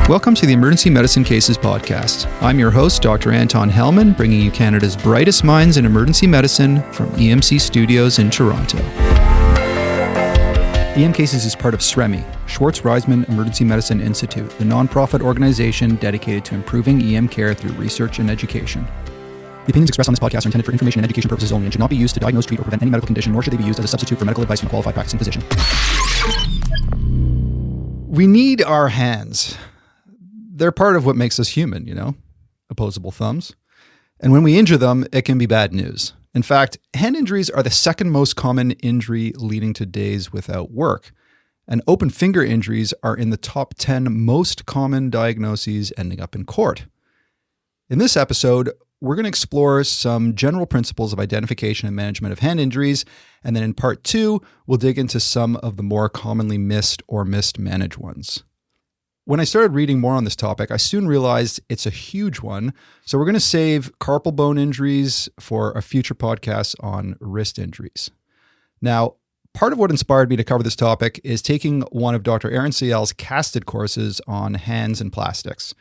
Welcome to the Emergency Medicine Cases podcast. I'm your host, Dr. Anton Hellman, bringing you Canada's brightest minds in emergency medicine from EMC Studios in Toronto. EM Cases is part of SREMI, Schwartz-Reisman Emergency Medicine Institute, the nonprofit organization dedicated to improving EM care through research and education. The opinions expressed on this podcast are intended for information and education purposes only and should not be used to diagnose, treat, or prevent any medical condition, nor should they be used as a substitute for medical advice from a qualified practicing physician. We need our hands. They're part of what makes us human, opposable thumbs. And when we injure them, it can be bad news. In fact, hand injuries are the second most common injury leading to days without work. And open finger injuries are in the top 10 most common diagnoses ending up in court. In this episode, we're going to explore some general principles of identification and management of hand injuries. And then in part 2, we'll dig into some of the more commonly missed or mismanaged ones. When I started reading more on this topic, I soon realized it's a huge one. So we're going to save carpal bone injuries for a future podcast on wrist injuries. Now, part of what inspired me to cover this topic is taking one of Dr. Arun Sayal's casted courses on hands and plastics.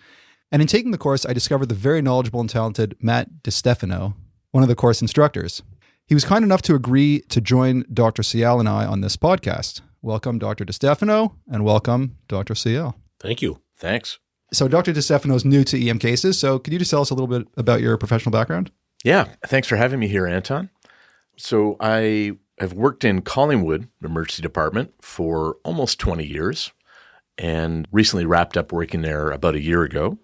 And in taking the course, I discovered the very knowledgeable and talented Matt Distefano, one of the course instructors. He was kind enough to agree to join Dr. Sayal and I on this podcast. Welcome, Dr. Distefano, and welcome, Dr. Sayal. Thank you. Thanks. So Dr. Distefano is new to EM Cases. So could you just tell us a little bit about your professional background? Yeah. Thanks for having me here, Anton. So I have worked in Collingwood Emergency Department for almost 20 years and recently wrapped up working there about a year ago.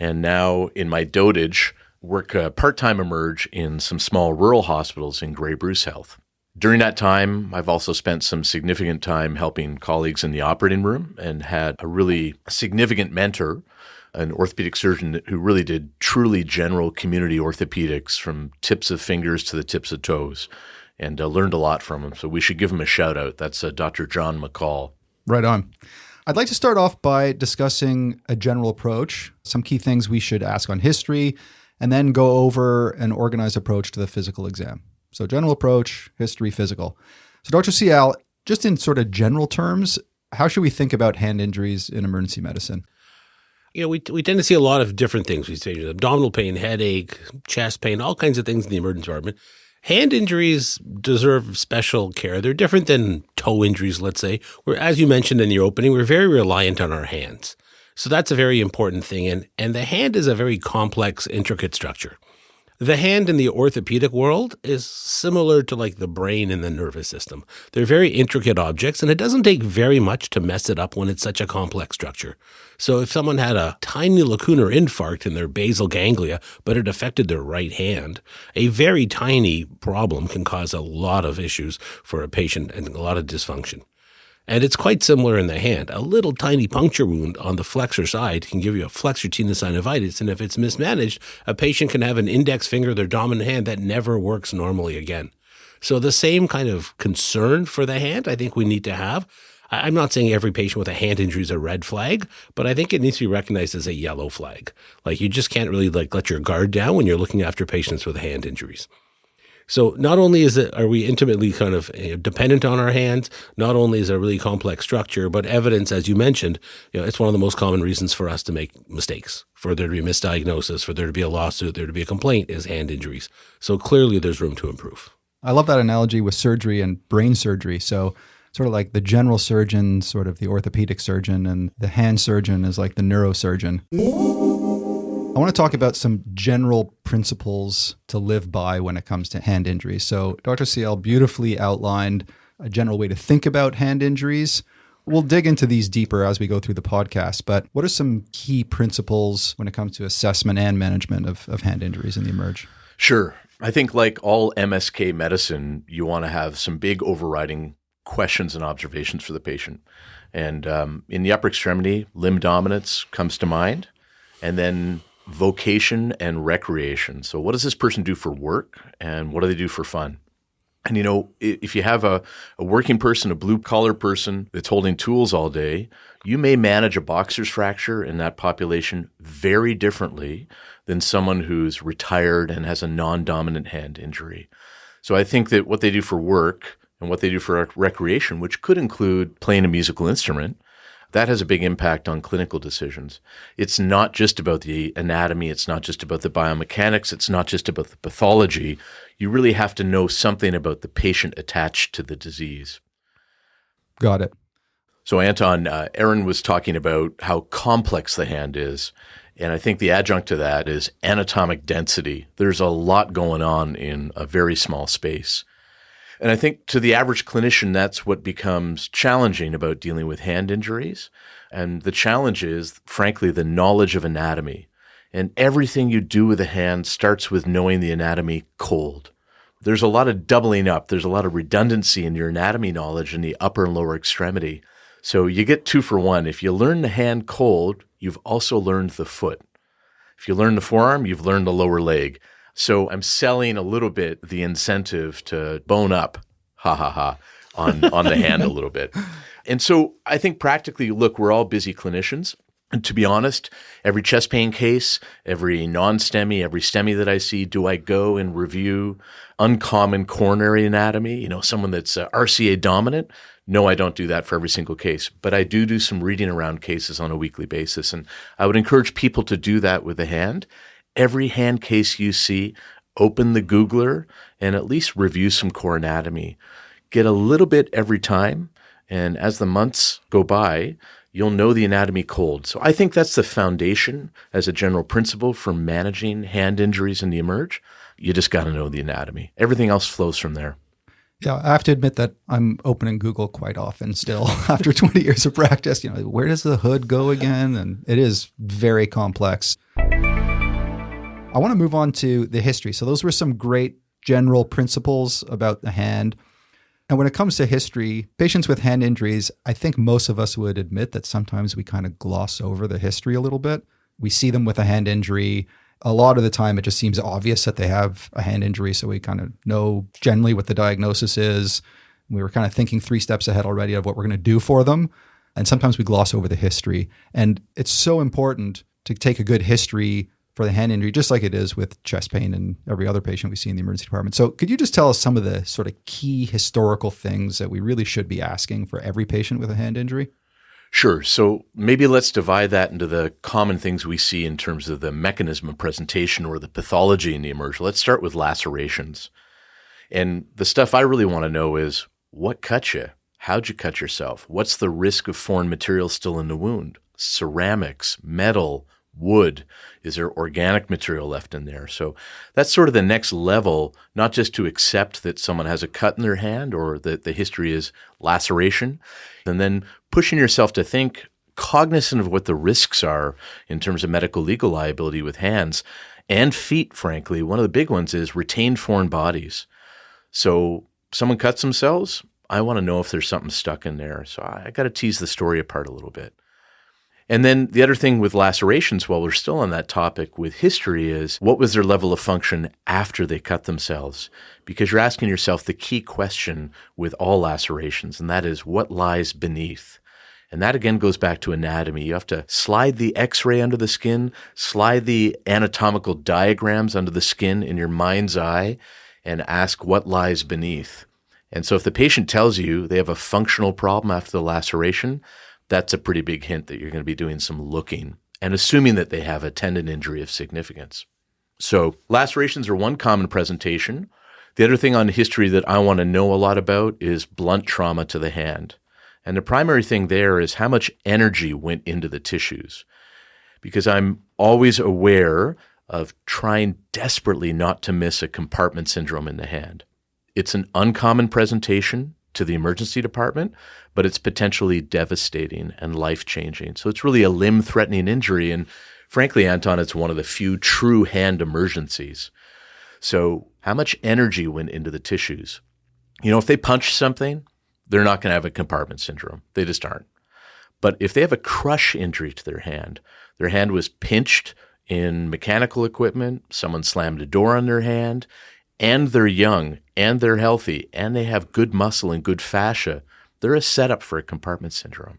And now in my dotage, work part-time emerge in some small rural hospitals in Grey Bruce Health. During that time, I've also spent some significant time helping colleagues in the operating room and had a really significant mentor, an orthopedic surgeon who really did truly general community orthopedics from tips of fingers to the tips of toes, and learned a lot from him. So we should give him a shout out. That's Dr. John McCall. Right on. I'd like to start off by discussing a general approach, some key things we should ask on history, and then go over an organized approach to the physical exam. So general approach, history, physical. So Dr. Sayal, just in sort of general terms, how should we think about hand injuries in emergency medicine? We tend to see a lot of different things. We say abdominal pain, headache, chest pain, all kinds of things in the emergency department. Hand injuries deserve special care. They're different than toe injuries, let's say, where, as you mentioned in your opening, we're very reliant on our hands. So that's a very important thing. And the hand is a very complex, intricate structure. The hand in the orthopedic world is similar to like the brain in the nervous system. They're very intricate objects, and it doesn't take very much to mess it up when it's such a complex structure. So if someone had a tiny lacunar infarct in their basal ganglia, but it affected their right hand, a very tiny problem can cause a lot of issues for a patient and a lot of dysfunction. And it's quite similar in the hand. A little tiny puncture wound on the flexor side can give you a flexor tenosynovitis. And if it's mismanaged, a patient can have an index finger of their dominant hand that never works normally again. So the same kind of concern for the hand I think we need to have. I'm not saying every patient with a hand injury is a red flag, but I think it needs to be recognized as a yellow flag. Like you just can't really let your guard down when you're looking after patients with hand injuries. So not only are we intimately kind of dependent on our hands, not only is it a really complex structure, but evidence, as you mentioned, it's one of the most common reasons for us to make mistakes, for there to be misdiagnosis, for there to be a lawsuit, there to be a complaint is hand injuries. So clearly there's room to improve. I love that analogy with surgery and brain surgery. So sort of like the general surgeon, sort of the orthopedic surgeon, and the hand surgeon is like the neurosurgeon. I want to talk about some general principles to live by when it comes to hand injuries. So Dr. Sayal beautifully outlined a general way to think about hand injuries. We'll dig into these deeper as we go through the podcast, but what are some key principles when it comes to assessment and management of hand injuries in the emerge? Sure. I think like all MSK medicine, you want to have some big overriding questions and observations for the patient. And in the upper extremity, limb dominance comes to mind, and then vocation and recreation. So what does this person do for work and what do they do for fun? And, if you have a working person, a blue-collar person that's holding tools all day, you may manage a boxer's fracture in that population very differently than someone who's retired and has a non-dominant hand injury. So I think that what they do for work and what they do for recreation, which could include playing a musical instrument, that has a big impact on clinical decisions. It's not just about the anatomy. It's not just about the biomechanics. It's not just about the pathology. You really have to know something about the patient attached to the disease. Got it. So Anton, Arun was talking about how complex the hand is. And I think the adjunct to that is anatomic density. There's a lot going on in a very small space. And I think to the average clinician, that's what becomes challenging about dealing with hand injuries. And the challenge is, frankly, the knowledge of anatomy. And everything you do with a hand starts with knowing the anatomy cold. There's a lot of doubling up. There's a lot of redundancy in your anatomy knowledge in the upper and lower extremity. So you get 2 for 1. If you learn the hand cold, you've also learned the foot. If you learn the forearm, you've learned the lower leg. So I'm selling a little bit the incentive to bone up, on the hand a little bit. And so I think practically, look, we're all busy clinicians. And to be honest, every chest pain case, every non-STEMI, every STEMI that I see, do I go and review uncommon coronary anatomy? Someone that's RCA dominant? No, I don't do that for every single case. But I do some reading around cases on a weekly basis. And I would encourage people to do that with a hand. Every hand case you see, open the Googler and at least review some core anatomy. Get a little bit every time. And as the months go by, you'll know the anatomy cold. So I think that's the foundation as a general principle for managing hand injuries in the emerge. You just got to know the anatomy. Everything else flows from there. Yeah, I have to admit that I'm opening Google quite often still after 20 years of practice. Where does the hood go again? And it is very complex. I want to move on to the history. So those were some great general principles about the hand. And when it comes to history, patients with hand injuries, I think most of us would admit that sometimes we kind of gloss over the history a little bit. We see them with a hand injury. A lot of the time, it just seems obvious that they have a hand injury. So we kind of know generally what the diagnosis is. We were kind of thinking 3 steps ahead already of what we're going to do for them. And sometimes we gloss over the history. And it's so important to take a good history for the hand injury, just like it is with chest pain and every other patient we see in the emergency department. So could you just tell us some of the sort of key historical things that we really should be asking for every patient with a hand injury? Sure. So maybe let's divide that into the common things we see in terms of the mechanism of presentation or the pathology in the emerge. Let's start with lacerations. And the stuff I really want to know is, what cut you? How'd you cut yourself? What's the risk of foreign material still in the wound? Ceramics, metal, wood? Is there organic material left in there? So that's sort of the next level, not just to accept that someone has a cut in their hand or that the history is laceration, and then pushing yourself to think cognizant of what the risks are in terms of medical legal liability with hands and feet, frankly. One of the big ones is retained foreign bodies. So someone cuts themselves, I want to know if there's something stuck in there. So I got to tease the story apart a little bit. And then the other thing with lacerations, while we're still on that topic with history, is what was their level of function after they cut themselves? Because you're asking yourself the key question with all lacerations, and that is, what lies beneath? And that again goes back to anatomy. You have to slide the x-ray under the skin, slide the anatomical diagrams under the skin in your mind's eye, and ask what lies beneath. And so if the patient tells you they have a functional problem after the laceration, that's a pretty big hint that you're going to be doing some looking and assuming that they have a tendon injury of significance. So lacerations are one common presentation. The other thing on history that I want to know a lot about is blunt trauma to the hand. And the primary thing there is how much energy went into the tissues. Because I'm always aware of trying desperately not to miss a compartment syndrome in the hand. It's an uncommon presentation to the emergency department, but it's potentially devastating and life-changing. So it's really a limb-threatening injury. And frankly, Anton, it's one of the few true hand emergencies. So how much energy went into the tissues? If they punch something, they're not going to have a compartment syndrome. They just aren't. But if they have a crush injury to their hand was pinched in mechanical equipment, someone slammed a door on their hand, and they're young, and they're healthy, and they have good muscle and good fascia, they're a setup for a compartment syndrome.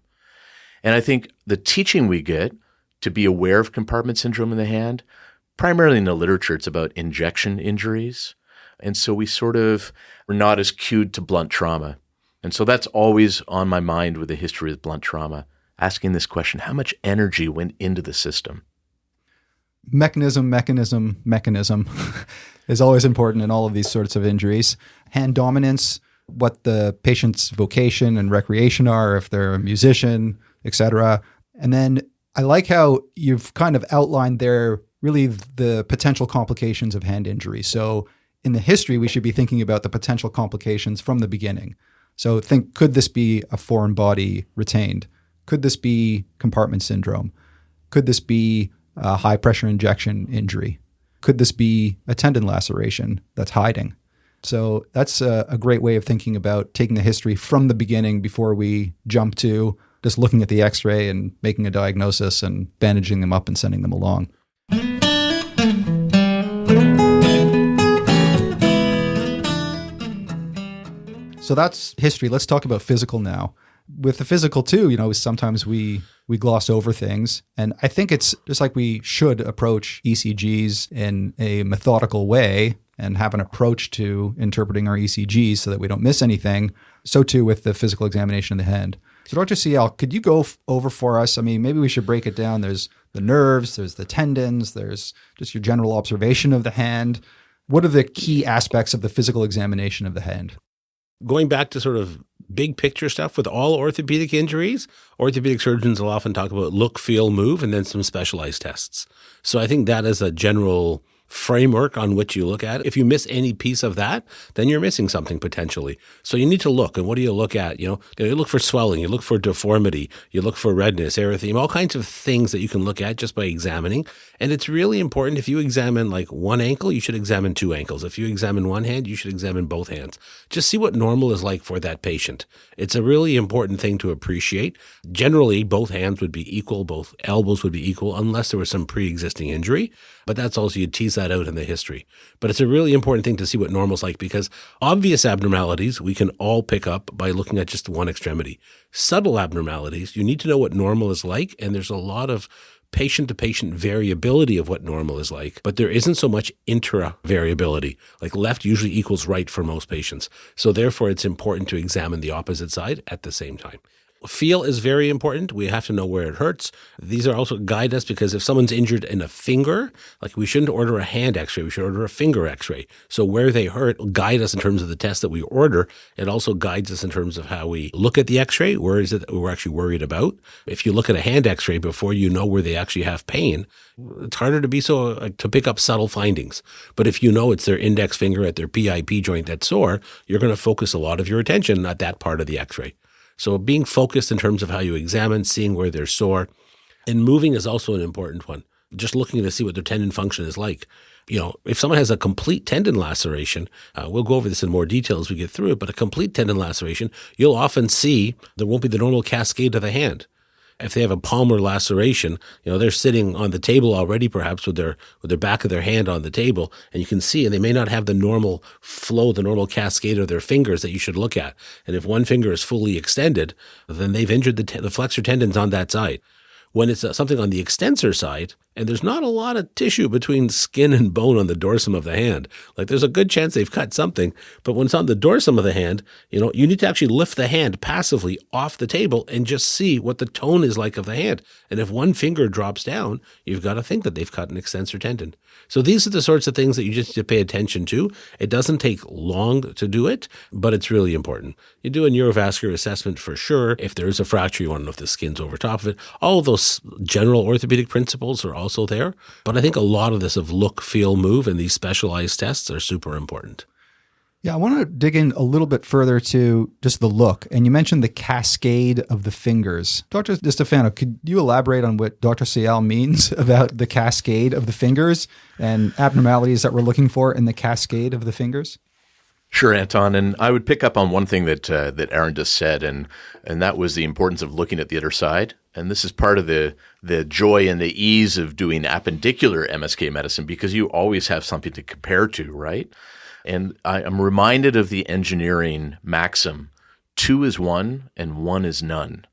And I think the teaching we get to be aware of compartment syndrome in the hand, primarily in the literature, it's about injection injuries. And so we sort of are not as cued to blunt trauma. And so that's always on my mind with the history of blunt trauma. asking this question, how much energy went into the system? Mechanism is always important in all of these sorts of injuries. Hand dominance, what the patient's vocation and recreation are, if they're a musician, etc. And then I like how you've kind of outlined there really the potential complications of hand injury. So in the history, we should be thinking about the potential complications from the beginning. So think, could this be a foreign body retained? Could this be compartment syndrome? Could this be a high pressure injection injury? Could this be a tendon laceration that's hiding? So that's a great way of thinking about taking the history from the beginning before we jump to just looking at the x-ray and making a diagnosis and bandaging them up and sending them along. So that's history. Let's talk about physical now. With the physical too, sometimes we gloss over things. And I think it's just like we should approach ECGs in a methodical way and have an approach to interpreting our ECGs so that we don't miss anything. So too with the physical examination of the hand. So Dr. Sayal, could you go over for us? I mean, maybe we should break it down. There's the nerves, there's the tendons, there's just your general observation of the hand. What are the key aspects of the physical examination of the hand? Going back to sort of big picture stuff with all orthopedic injuries, orthopedic surgeons will often talk about look, feel, move, and then some specialized tests. So I think that is a general framework on which you look at it. If you miss any piece of that, then you're missing something potentially. So you need to look. And what do you look at? You look for swelling, you look for deformity, you look for redness, erythema, all kinds of things that you can look at just by examining. And it's really important. If you examine like one ankle, you should examine two ankles. If you examine one hand, you should examine both hands. Just see what normal is like for that patient. It's a really important thing to appreciate. Generally, both hands would be equal, both elbows would be equal, unless there was some pre-existing injury. But that's also, you tease that out in the history. But it's a really important thing to see what normal's like, because obvious abnormalities we can all pick up by looking at just one extremity. Subtle abnormalities, you need to know what normal is like, and there's a lot of patient-to-patient variability of what normal is like, but there isn't so much intra-variability. Like left usually equals right for most patients. So therefore, it's important to examine the opposite side at the same time. Feel is very important. We have to know where it hurts. These are also guide us, because if someone's injured in a finger, like we shouldn't order a hand x-ray, we should order a finger x-ray. So where they hurt will guide us in terms of the test that we order. It also guides us in terms of how we look at the x-ray. Where is it that we're actually worried about? If you look at a hand x-ray before you know where they actually have pain, it's harder to pick up subtle findings. But if you know it's their index finger at their PIP joint that's sore, you're going to focus a lot of your attention at that part of the x-ray. So being focused in terms of how you examine, seeing where they're sore, and moving is also an important one. Just looking to see what their tendon function is like. If someone has a complete tendon laceration, we'll go over this in more detail as we get through it, but a complete tendon laceration, you'll often see there won't be the normal cascade of the hand. If they have a palmar laceration, they're sitting on the table already, perhaps with their back of their hand on the table, and you can see, and they may not have the normal flow, the normal cascade of their fingers that you should look at. And if one finger is fully extended, then they've injured the flexor tendons on that side. When it's something on the extensor side, and there's not a lot of tissue between skin and bone on the dorsum of the hand, like there's a good chance they've cut something, but when it's on the dorsum of the hand, you need to actually lift the hand passively off the table and just see what the tone is like of the hand. And if one finger drops down, you've got to think that they've cut an extensor tendon. So these are the sorts of things that you just need to pay attention to. It doesn't take long to do it, but it's really important. You do a neurovascular assessment for sure. If there is a fracture, you want to know if the skin's over top of it. All of those general orthopedic principles are also there. But I think a lot of this of look, feel, move, and these specialized tests are super important. Yeah, I want to dig in a little bit further to just the look. And you mentioned the cascade of the fingers. Dr. Distefano, could you elaborate on what Dr. Sayal means about the cascade of the fingers and abnormalities that we're looking for in the cascade of the fingers? Sure, Anton. And I would pick up on one thing that Arun just said, and that was the importance of looking at the other side. And this is part of the joy and the ease of doing appendicular MSK medicine, because you always have something to compare to, right? And I am reminded of the engineering maxim, 2 is 1 and 1 is none.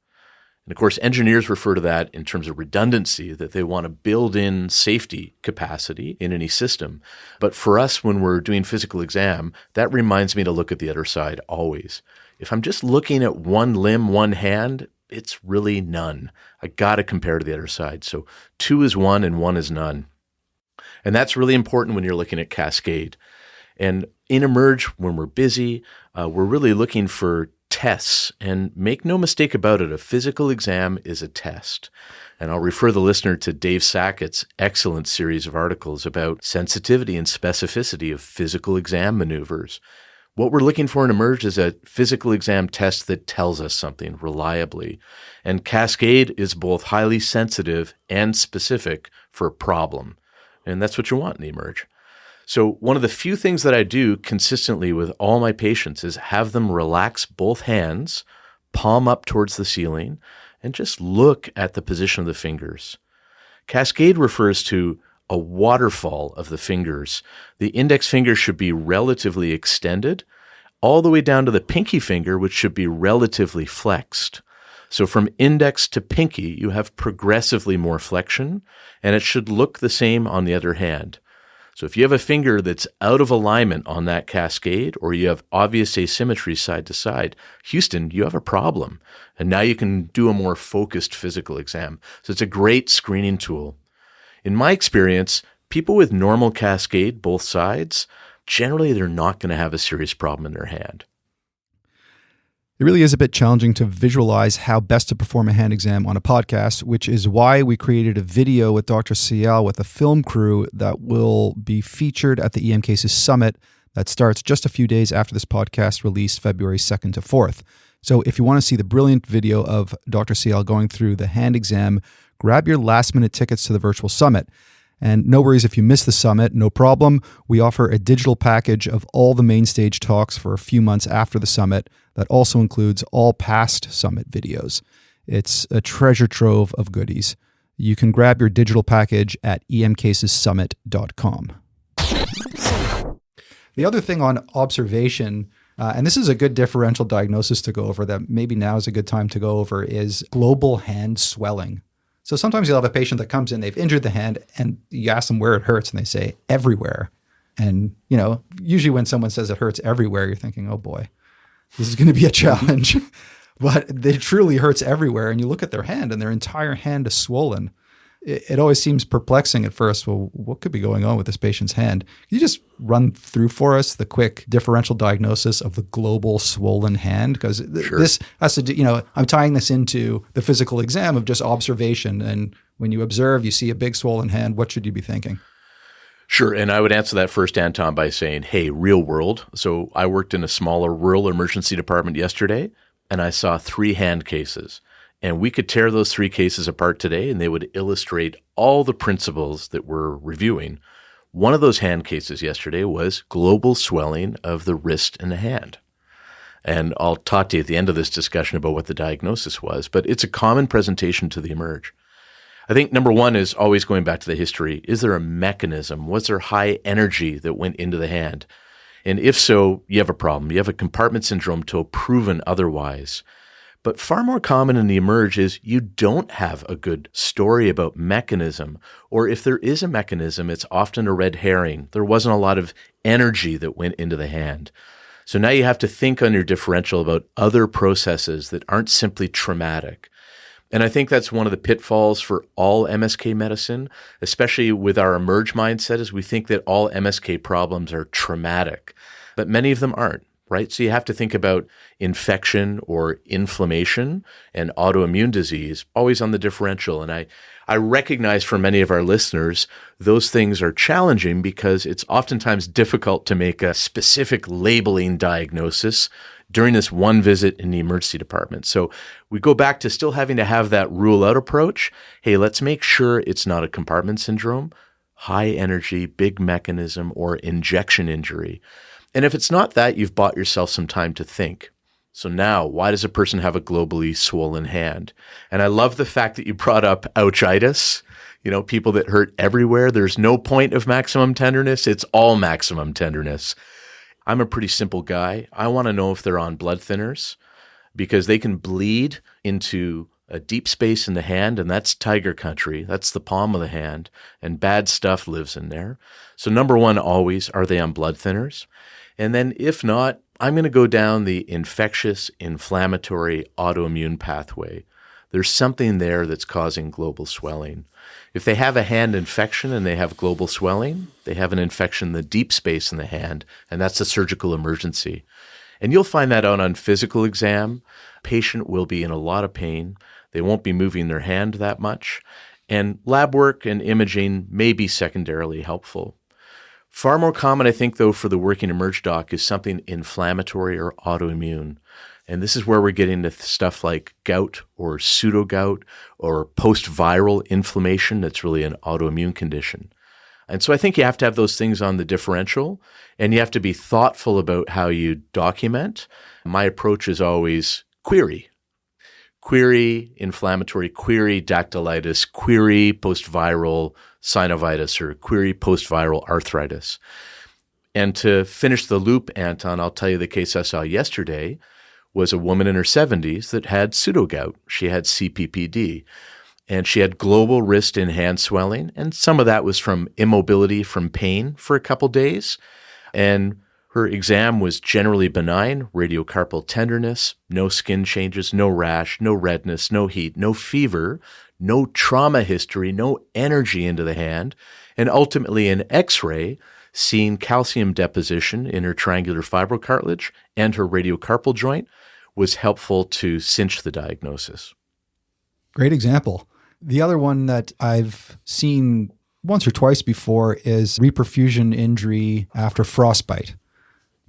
And of course, engineers refer to that in terms of redundancy, that they want to build in safety capacity in any system. But for us, when we're doing physical exam, that reminds me to look at the other side always. If I'm just looking at one limb, one hand, it's really none. I got to compare to the other side. So 2 is 1 and 1 is none. And that's really important when you're looking at cascade. And in Emerge, when we're busy, we're really looking for tests. And make no mistake about it, a physical exam is a test. And I'll refer the listener to Dave Sackett's excellent series of articles about sensitivity and specificity of physical exam maneuvers. What we're looking for in Emerge is a physical exam test that tells us something reliably. And Cascade is both highly sensitive and specific for a problem. And that's what you want in the Emerge. So one of the few things that I do consistently with all my patients is have them relax both hands, palm up towards the ceiling, and just look at the position of the fingers. Cascade refers to a waterfall of the fingers. The index finger should be relatively extended, all the way down to the pinky finger, which should be relatively flexed. So from index to pinky, you have progressively more flexion, and it should look the same on the other hand. So if you have a finger that's out of alignment on that cascade, or you have obvious asymmetry side to side, Houston, you have a problem. And now you can do a more focused physical exam. So it's a great screening tool. In my experience, people with normal cascade, both sides, generally they're not going to have a serious problem in their hand. It really is a bit challenging to visualize how best to perform a hand exam on a podcast, which is why we created a video with Dr. Sayal with a film crew that will be featured at the EM Cases Summit that starts just a few days after this podcast released February 2nd to 4th. So if you want to see the brilliant video of Dr. Sayal going through the hand exam, grab your last-minute tickets to the virtual summit. And no worries if you miss the summit, no problem. We offer a digital package of all the main stage talks for a few months after the summit that also includes all past summit videos. It's a treasure trove of goodies. You can grab your digital package at emcasessummit.com. The other thing on observation, and this is a good differential diagnosis to go over that maybe now is a good time to go over, is global hand swelling. So sometimes you'll have a patient that comes in, they've injured the hand, and you ask them where it hurts, and they say, everywhere. And, you know, usually when someone says it hurts everywhere, you're thinking, oh boy, this is going to be a challenge. But it truly hurts everywhere. And you look at their hand, and their entire hand is swollen. It always seems perplexing at first. Well, what could be going on with this patient's hand? Can you just run through for us the quick differential diagnosis of the global swollen hand? Because Sure. this has to do, you know, I'm tying this into the physical exam of just observation. And when you observe, you see a big swollen hand, what should you be thinking? Sure. And I would answer that first, Anton, by saying, hey, real world. So I worked in a smaller rural emergency department yesterday, and I saw 3 hand cases. And we could tear those 3 cases apart today, and they would illustrate all the principles that we're reviewing. One of those hand cases yesterday was global swelling of the wrist and the hand. And I'll talk to you at the end of this discussion about what the diagnosis was, but it's a common presentation to the Emerge. I think number one is always going back to the history. Is there a mechanism? Was there high energy that went into the hand? And if so, you have a problem. You have a compartment syndrome till proven otherwise. But far more common in the Emerge is you don't have a good story about mechanism, or if there is a mechanism, it's often a red herring. There wasn't a lot of energy that went into the hand. So now you have to think on your differential about other processes that aren't simply traumatic. And I think that's one of the pitfalls for all MSK medicine, especially with our Emerge mindset, is we think that all MSK problems are traumatic, but many of them aren't. Right? So you have to think about infection or inflammation and autoimmune disease always on the differential. And I recognize for many of our listeners, those things are challenging because it's oftentimes difficult to make a specific labeling diagnosis during this one visit in the emergency department. So we go back to still having to have that rule out approach. Hey, let's make sure it's not a compartment syndrome, high energy, big mechanism, or injection injury. And if it's not that, you've bought yourself some time to think. So now, why does a person have a globally swollen hand? And I love the fact that you brought up ouchitis, people that hurt everywhere. There's no point of maximum tenderness. It's all maximum tenderness. I'm a pretty simple guy. I want to know if they're on blood thinners because they can bleed into a deep space in the hand, and that's tiger country. That's the palm of the hand, and bad stuff lives in there. So number one, always, are they on blood thinners? And then if not, I'm going to go down the infectious, inflammatory, autoimmune pathway. There's something there that's causing global swelling. If they have a hand infection and they have global swelling, they have an infection in the deep space in the hand, and that's a surgical emergency. And you'll find that out on physical exam. Patient will be in a lot of pain. They won't be moving their hand that much. And lab work and imaging may be secondarily helpful. Far more common, I think, though, for the working emerge doc is something inflammatory or autoimmune. And this is where we're getting to stuff like gout or pseudo-gout or post-viral inflammation that's really an autoimmune condition. And so I think you have to have those things on the differential, and you have to be thoughtful about how you document. My approach is always query. Query inflammatory, query dactylitis, query post-viral synovitis, or query post-viral arthritis. And to finish the loop, Anton, I'll tell you the case I saw yesterday was a woman in her 70s that had pseudo-gout. She had CPPD, and she had global wrist and hand swelling, and some of that was from immobility from pain for a couple days. And her exam was generally benign, radiocarpal tenderness, no skin changes, no rash, no redness, no heat, no fever, no trauma history, no energy into the hand, and ultimately an X-ray seeing calcium deposition in her triangular fibrocartilage and her radiocarpal joint was helpful to cinch the diagnosis. Great example. The other one that I've seen once or twice before is reperfusion injury after frostbite.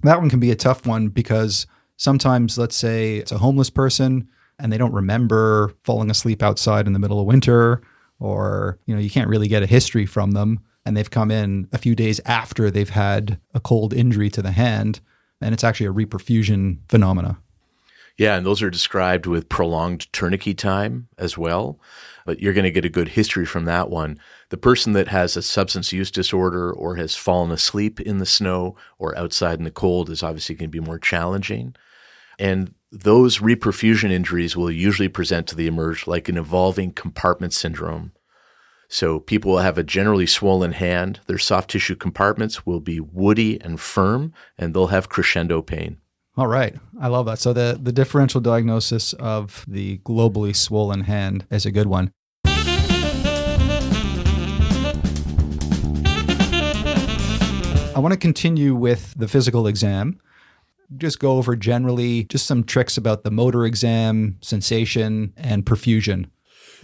That one can be a tough one because sometimes, let's say it's a homeless person and they don't remember falling asleep outside in the middle of winter, or you can't really get a history from them, and they've come in a few days after they've had a cold injury to the hand, and it's actually a reperfusion phenomena. Yeah, and those are described with prolonged tourniquet time as well, but you're going to get a good history from that one. The person that has a substance use disorder or has fallen asleep in the snow or outside in the cold is obviously going to be more challenging. And those reperfusion injuries will usually present to the emerge like an evolving compartment syndrome. So people will have a generally swollen hand. Their soft tissue compartments will be woody and firm, and they'll have crescendo pain. All right. I love that. So the differential diagnosis of the globally swollen hand is a good one. I want to continue with the physical exam. Just go over generally just some tricks about the motor exam, sensation, and perfusion.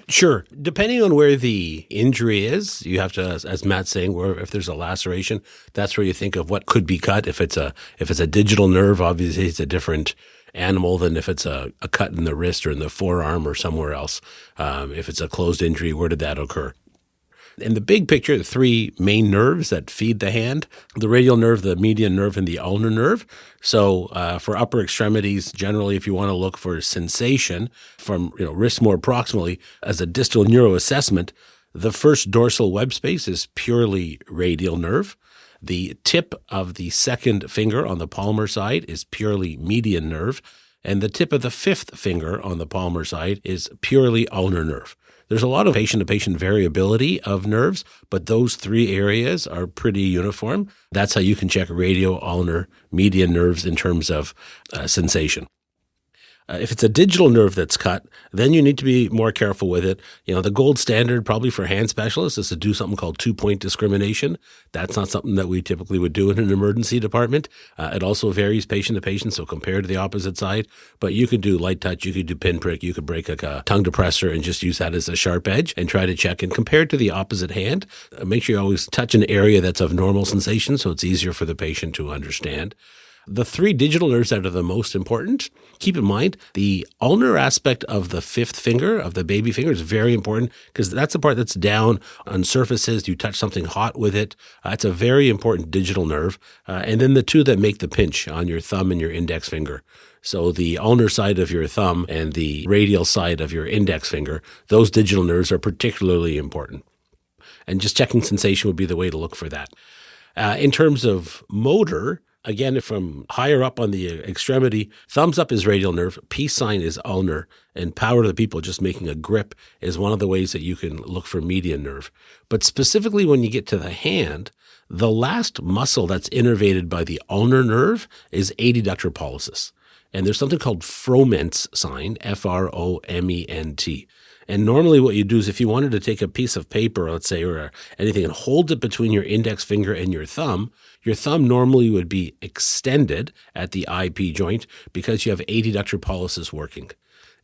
Sure. Depending on where the injury is, you have to, as Matt's saying, where if there's a laceration, that's where you think of what could be cut. If it's a digital nerve, obviously it's a different animal than if it's a cut in the wrist or in the forearm or somewhere else. If it's a closed injury, where did that occur? In the big picture, the three main nerves that feed the hand, the radial nerve, the median nerve, and the ulnar nerve. So for upper extremities, generally, if you want to look for sensation from wrist more proximally as a distal neuroassessment, the first dorsal web space is purely radial nerve. The tip of the second finger on the palmar side is purely median nerve. And the tip of the fifth finger on the palmar side is purely ulnar nerve. There's a lot of patient-to-patient variability of nerves, but those three areas are pretty uniform. That's how you can check radial, ulnar, median nerves in terms of sensation. If it's a digital nerve that's cut, then you need to be more careful with it. The gold standard probably for hand specialists is to do something called two-point discrimination. That's not something that we typically would do in an emergency department. It also varies patient to patient, so compare to the opposite side. But you could do light touch, you could do pinprick, you could break a tongue depressor and just use that as a sharp edge and try to check. And compare to the opposite hand, make sure you always touch an area that's of normal sensation so it's easier for the patient to understand. The three digital nerves that are the most important, keep in mind, the ulnar aspect of the fifth finger, of the baby finger, is very important because that's the part that's down on surfaces. You touch something hot with it. It's a very important digital nerve. And then the two that make the pinch on your thumb and your index finger. So the ulnar side of your thumb and the radial side of your index finger, those digital nerves are particularly important. And just checking sensation would be the way to look for that. In terms of motor, again, from higher up on the extremity, thumbs up is radial nerve, peace sign is ulnar, and power to the people, just making a grip, is one of the ways that you can look for median nerve. But specifically when you get to the hand, the last muscle that's innervated by the ulnar nerve is adductor pollicis. And there's something called Froment's sign, F-R-O-M-E-N-T. And normally what you do is if you wanted to take a piece of paper, let's say, or anything, and hold it between your index finger and your thumb normally would be extended at the IP joint because you have adductor pollicis working.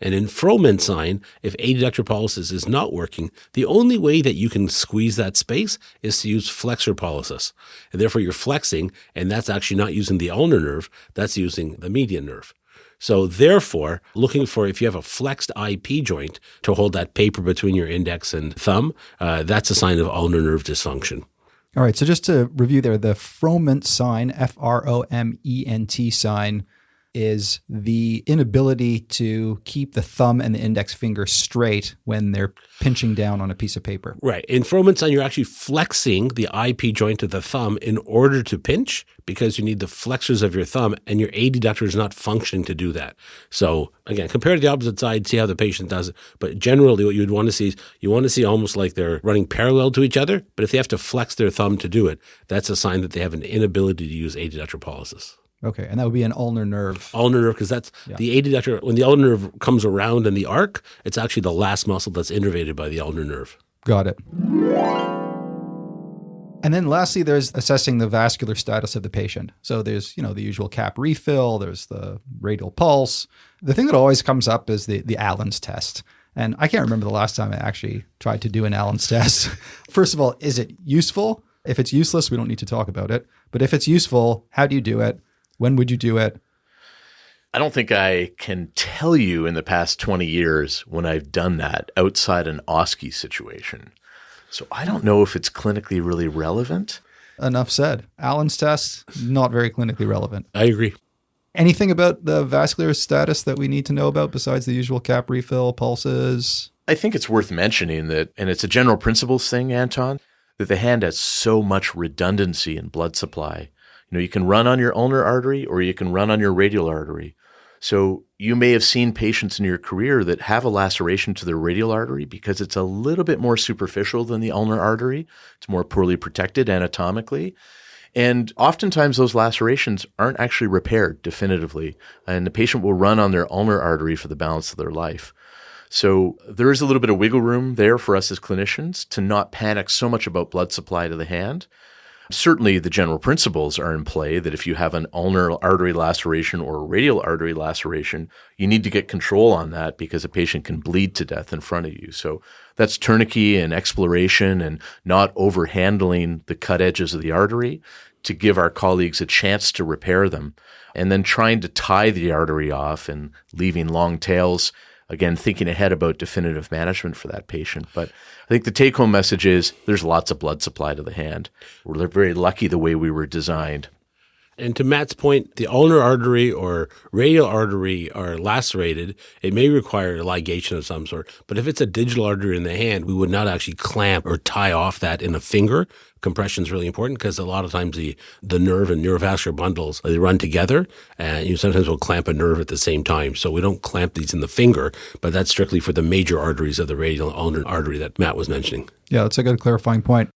And in Froment's sign, if adductor pollicis is not working, the only way that you can squeeze that space is to use flexor pollicis. And therefore you're flexing, and that's actually not using the ulnar nerve, that's using the median nerve. So therefore, looking for if you have a flexed IP joint to hold that paper between your index and thumb, that's a sign of ulnar nerve dysfunction. All right, so just to review there, the Froment sign, F-R-O-M-E-N-T sign, is the inability to keep the thumb and the index finger straight when they're pinching down on a piece of paper. Right. In Froment's sign, you're actually flexing the IP joint of the thumb in order to pinch because you need the flexors of your thumb, and your adductor is not functioning to do that. So again, compare to the opposite side, see how the patient does it. But generally what you would want to see is you want to see almost like they're running parallel to each other, but if they have to flex their thumb to do it, that's a sign that they have an inability to use adductor pollicis. Okay, and that would be an ulnar nerve. Ulnar nerve, because that's the adductor. When the ulnar nerve comes around in the arc, it's actually the last muscle that's innervated by the ulnar nerve. Got it. And then lastly, there's assessing the vascular status of the patient. So there's, the usual cap refill, there's the radial pulse. The thing that always comes up is the Allen's test. And I can't remember the last time I actually tried to do an Allen's test. First of all, is it useful? If it's useless, we don't need to talk about it. But if it's useful, how do you do it? When would you do it? I don't think I can tell you in the past 20 years when I've done that outside an OSCE situation. So I don't know if it's clinically really relevant. Enough said. Allen's test, not very clinically relevant. I agree. Anything about the vascular status that we need to know about besides the usual cap refill, pulses? I think it's worth mentioning that, and it's a general principles thing, Anton, that the hand has so much redundancy in blood supply. You can run on your ulnar artery or you can run on your radial artery. So you may have seen patients in your career that have a laceration to their radial artery because it's a little bit more superficial than the ulnar artery. It's more poorly protected anatomically. And oftentimes those lacerations aren't actually repaired definitively, and the patient will run on their ulnar artery for the balance of their life. So there is a little bit of wiggle room there for us as clinicians to not panic so much about blood supply to the hand. Certainly the general principles are in play that if you have an ulnar artery laceration or a radial artery laceration, you need to get control on that because a patient can bleed to death in front of you. So that's tourniquet and exploration and not overhandling the cut edges of the artery to give our colleagues a chance to repair them, and then trying to tie the artery off and leaving long tails. Again, thinking ahead about definitive management for that patient. But I think the take-home message is there's lots of blood supply to the hand. We're very lucky the way we were designed. And to Matt's point, the ulnar artery or radial artery are lacerated. It may require a ligation of some sort. But if it's a digital artery in the hand, we would not actually clamp or tie off that in a finger. Compression is really important because a lot of times the nerve and neurovascular bundles, they run together, and you sometimes will clamp a nerve at the same time. So we don't clamp these in the finger, but that's strictly for the major arteries of the radial ulnar artery that Matt was mentioning. Yeah, that's a good clarifying point.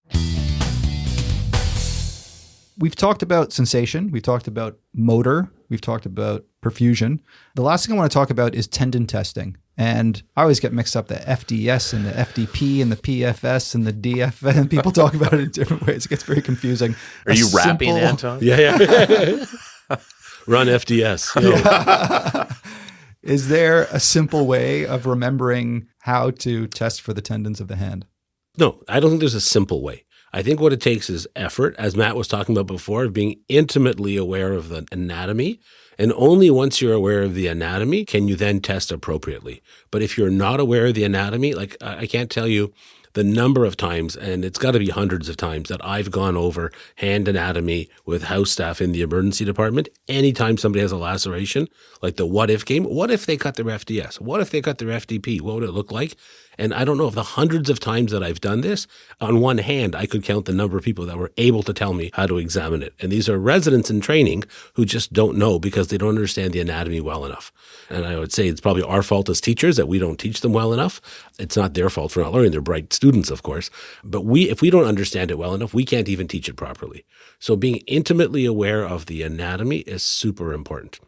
We've talked about sensation. We've talked about motor. We've talked about perfusion. The last thing I want to talk about is tendon testing. And I always get mixed up the FDS and the FDP and the PFS and the DFS. And people talk about it in different ways. It gets very confusing. Are you rapping, Anton? Yeah. Run FDS. Yeah. Is there a simple way of remembering how to test for the tendons of the hand? No, I don't think there's a simple way. I think what it takes is effort, as Matt was talking about before, of being intimately aware of the anatomy. And only once you're aware of the anatomy can you then test appropriately. But if you're not aware of the anatomy, like I can't tell you the number of times, and it's got to be hundreds of times, that I've gone over hand anatomy with house staff in the emergency department. Anytime somebody has a laceration, like the what if game, what if they cut their FDS? What if they cut their FDP? What would it look like? And I don't know if the hundreds of times that I've done this, on one hand, I could count the number of people that were able to tell me how to examine it. And these are residents in training who just don't know because they don't understand the anatomy well enough. And I would say it's probably our fault as teachers that we don't teach them well enough. It's not their fault for not learning. They're bright students, of course. But if we don't understand it well enough, we can't even teach it properly. So being intimately aware of the anatomy is super important.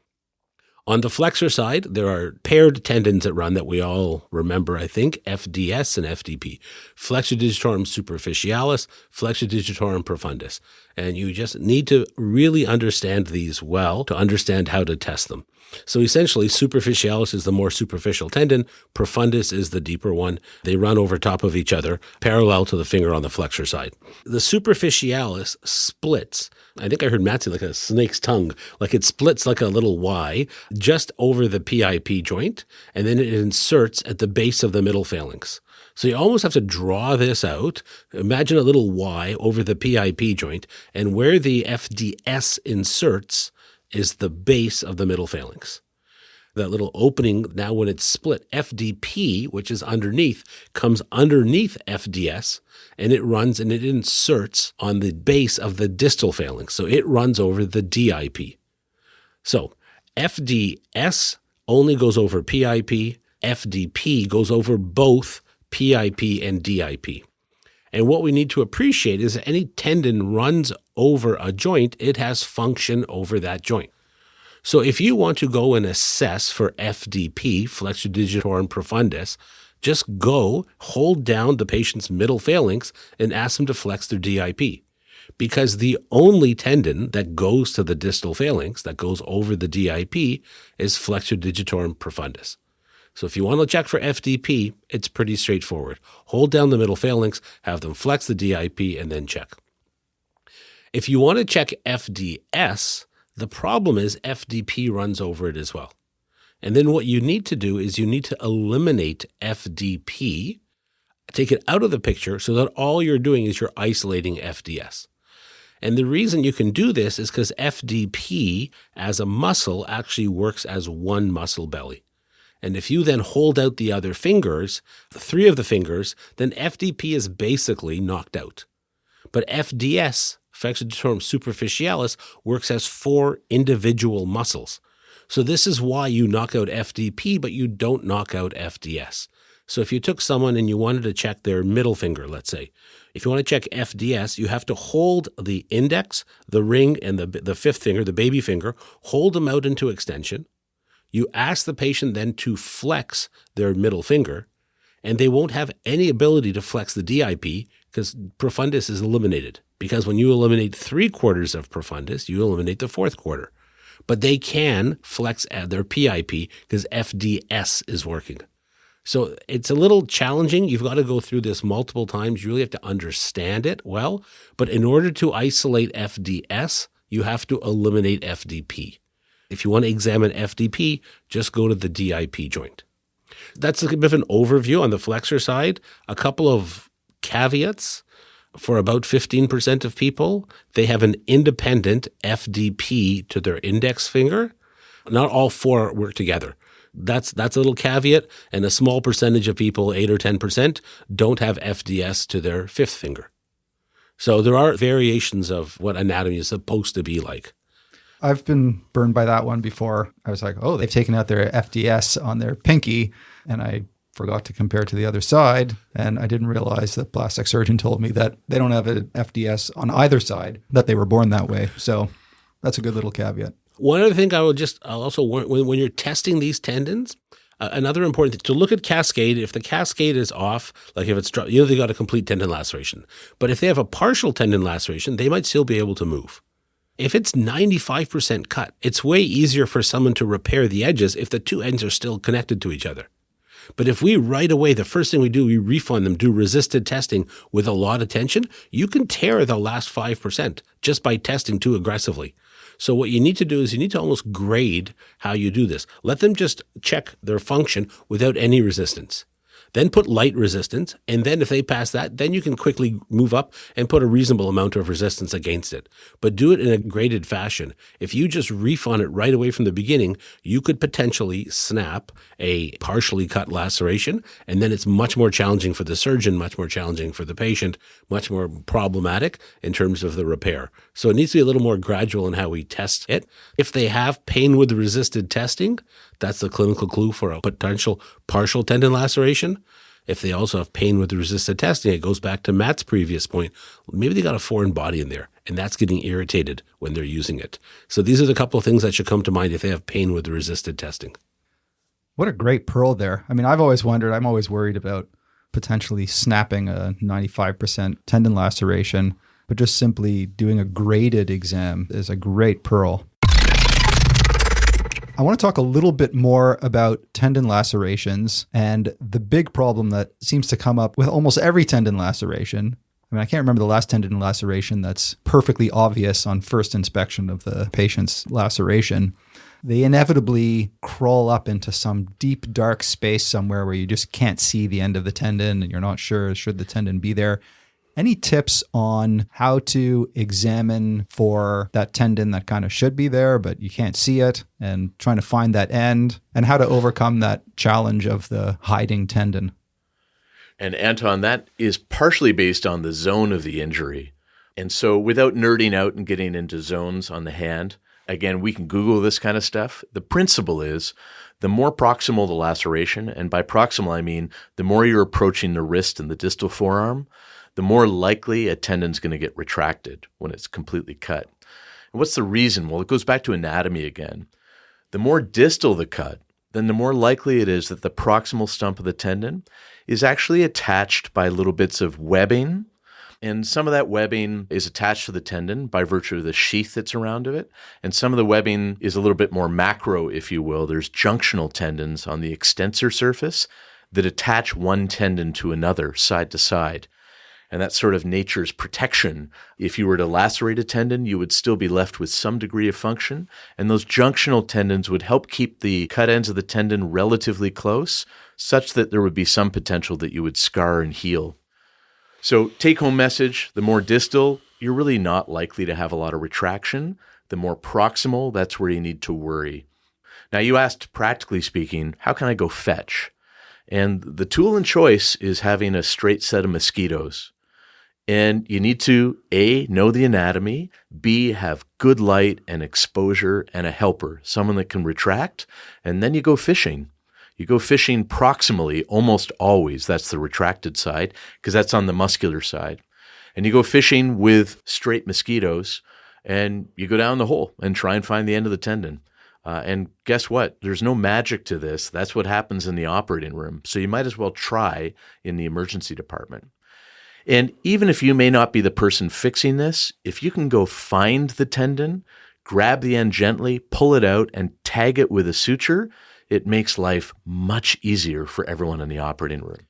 On the flexor side, there are paired tendons that run that we all remember, I think, FDS and FDP, flexor digitorum superficialis, flexor digitorum profundus. And you just need to really understand these well to understand how to test them. So essentially, superficialis is the more superficial tendon, profundus is the deeper one. They run over top of each other, parallel to the finger on the flexor side. The superficialis splits. I think I heard Matt say like a snake's tongue, like it splits like a little Y just over the PIP joint, and then it inserts at the base of the middle phalanx. So you almost have to draw this out. Imagine a little Y over the PIP joint, and where the FDS inserts is the base of the middle phalanx. That little opening, now when it's split, FDP, which is underneath, comes underneath FDS, and it runs and it inserts on the base of the distal phalanx. So it runs over the DIP. So FDS only goes over PIP, FDP goes over both PIP and DIP. And what we need to appreciate is that any tendon runs over a joint, it has function over that joint. So if you want to go and assess for FDP, flexor digitorum profundus, just go hold down the patient's middle phalanx and ask them to flex their DIP. Because the only tendon that goes to the distal phalanx, that goes over the DIP, is flexor digitorum profundus. So if you want to check for FDP, it's pretty straightforward. Hold down the middle phalanx, have them flex the DIP, and then check. If you want to check FDS, the problem is FDP runs over it as well. And then what you need to do is you need to eliminate FDP, take it out of the picture so that all you're doing is you're isolating FDS. And the reason you can do this is because FDP as a muscle actually works as one muscle belly. And if you then hold out the other fingers, the three of the fingers, then FDP is basically knocked out. But FDS, flexor digitorum superficialis, works as four individual muscles. So this is why you knock out FDP, but you don't knock out FDS. So if you took someone and you wanted to check their middle finger, let's say, if you want to check FDS, you have to hold the index, the ring, and the fifth finger, the baby finger, hold them out into extension. You ask the patient then to flex their middle finger, and they won't have any ability to flex the DIP because profundus is eliminated. Because when you eliminate 3/4 of profundus, you eliminate the 4th quarter. But they can flex their PIP because FDS is working. So it's a little challenging. You've got to go through this multiple times. You really have to understand it well. But in order to isolate FDS, you have to eliminate FDP. If you want to examine FDP, just go to the DIP joint. That's a bit of an overview on the flexor side. A couple of caveats. For about 15% of people, they have an independent FDP to their index finger. Not all four work together. That's a little caveat. And a small percentage of people, 8 or 10%, don't have FDS to their fifth finger. So there are variations of what anatomy is supposed to be like. I've been burned by that one before. I was like, oh, they've taken out their FDS on their pinky, and I forgot to compare to the other side. And I didn't realize that plastic surgeon told me that they don't have an FDS on either side, that they were born that way. So that's a good little caveat. One other thing I'll also warn, when you're testing these tendons, another important thing, to look at cascade. If the cascade is off, like if it's, they got a complete tendon laceration. But if they have a partial tendon laceration, they might still be able to move. If it's 95% cut, it's way easier for someone to repair the edges if the two ends are still connected to each other. But if we right away, the first thing we do, we refund them, do resisted testing with a lot of tension, you can tear the last 5% just by testing too aggressively. So what you need to do is you need to almost grade how you do this. Let them just check their function without any resistance. Then put light resistance, and then if they pass that, then you can quickly move up and put a reasonable amount of resistance against it. But do it in a graded fashion. If you just refund it right away from the beginning, you could potentially snap a partially cut laceration, and then it's much more challenging for the surgeon, much more challenging for the patient, much more problematic in terms of the repair. So it needs to be a little more gradual in how we test it. If they have pain with resisted testing, that's the clinical clue for a potential partial tendon laceration. If they also have pain with the resisted testing, it goes back to Matt's previous point. Maybe they got a foreign body in there, and that's getting irritated when they're using it. So these are the couple of things that should come to mind if they have pain with the resisted testing. What a great pearl there. I mean, I've always wondered, I'm always worried about potentially snapping a 95% tendon laceration, but just simply doing a graded exam is a great pearl. I want to talk a little bit more about tendon lacerations and the big problem that seems to come up with almost every tendon laceration. I mean, I can't remember the last tendon laceration that's perfectly obvious on first inspection of the patient's laceration. They inevitably crawl up into some deep, dark space somewhere where you just can't see the end of the tendon and you're not sure, should the tendon be there? Any tips on how to examine for that tendon that kind of should be there, but you can't see it, and trying to find that end, and how to overcome that challenge of the hiding tendon? And Anton, that is partially based on the zone of the injury. And so without nerding out and getting into zones on the hand, again, we can Google this kind of stuff. The principle is the more proximal the laceration, and by proximal I mean the more you're approaching the wrist and the distal forearm, the more likely a tendon's going to get retracted when it's completely cut. And what's the reason? Well, it goes back to anatomy again. The more distal the cut, then the more likely it is that the proximal stump of the tendon is actually attached by little bits of webbing. And some of that webbing is attached to the tendon by virtue of the sheath that's around it. And some of the webbing is a little bit more macro, if you will. There's junctional tendons on the extensor surface that attach one tendon to another, side to side. And that's sort of nature's protection. If you were to lacerate a tendon, you would still be left with some degree of function. And those junctional tendons would help keep the cut ends of the tendon relatively close, such that there would be some potential that you would scar and heal. So take-home message, the more distal, you're really not likely to have a lot of retraction. The more proximal, that's where you need to worry. Now, you asked, practically speaking, how can I go fetch? And the tool in choice is having a straight set of mosquitoes. And you need to, A, know the anatomy, B, have good light and exposure and a helper, someone that can retract, and then you go fishing. You go fishing proximally almost always. That's the retracted side, because that's on the muscular side. And you go fishing with straight mosquitoes, and you go down the hole and try and find the end of the tendon. And guess what? There's no magic to this. That's what happens in the operating room. So you might as well try in the emergency department. And even if you may not be the person fixing this, if you can go find the tendon, grab the end gently, pull it out, and tag it with a suture, it makes life much easier for everyone in the operating room.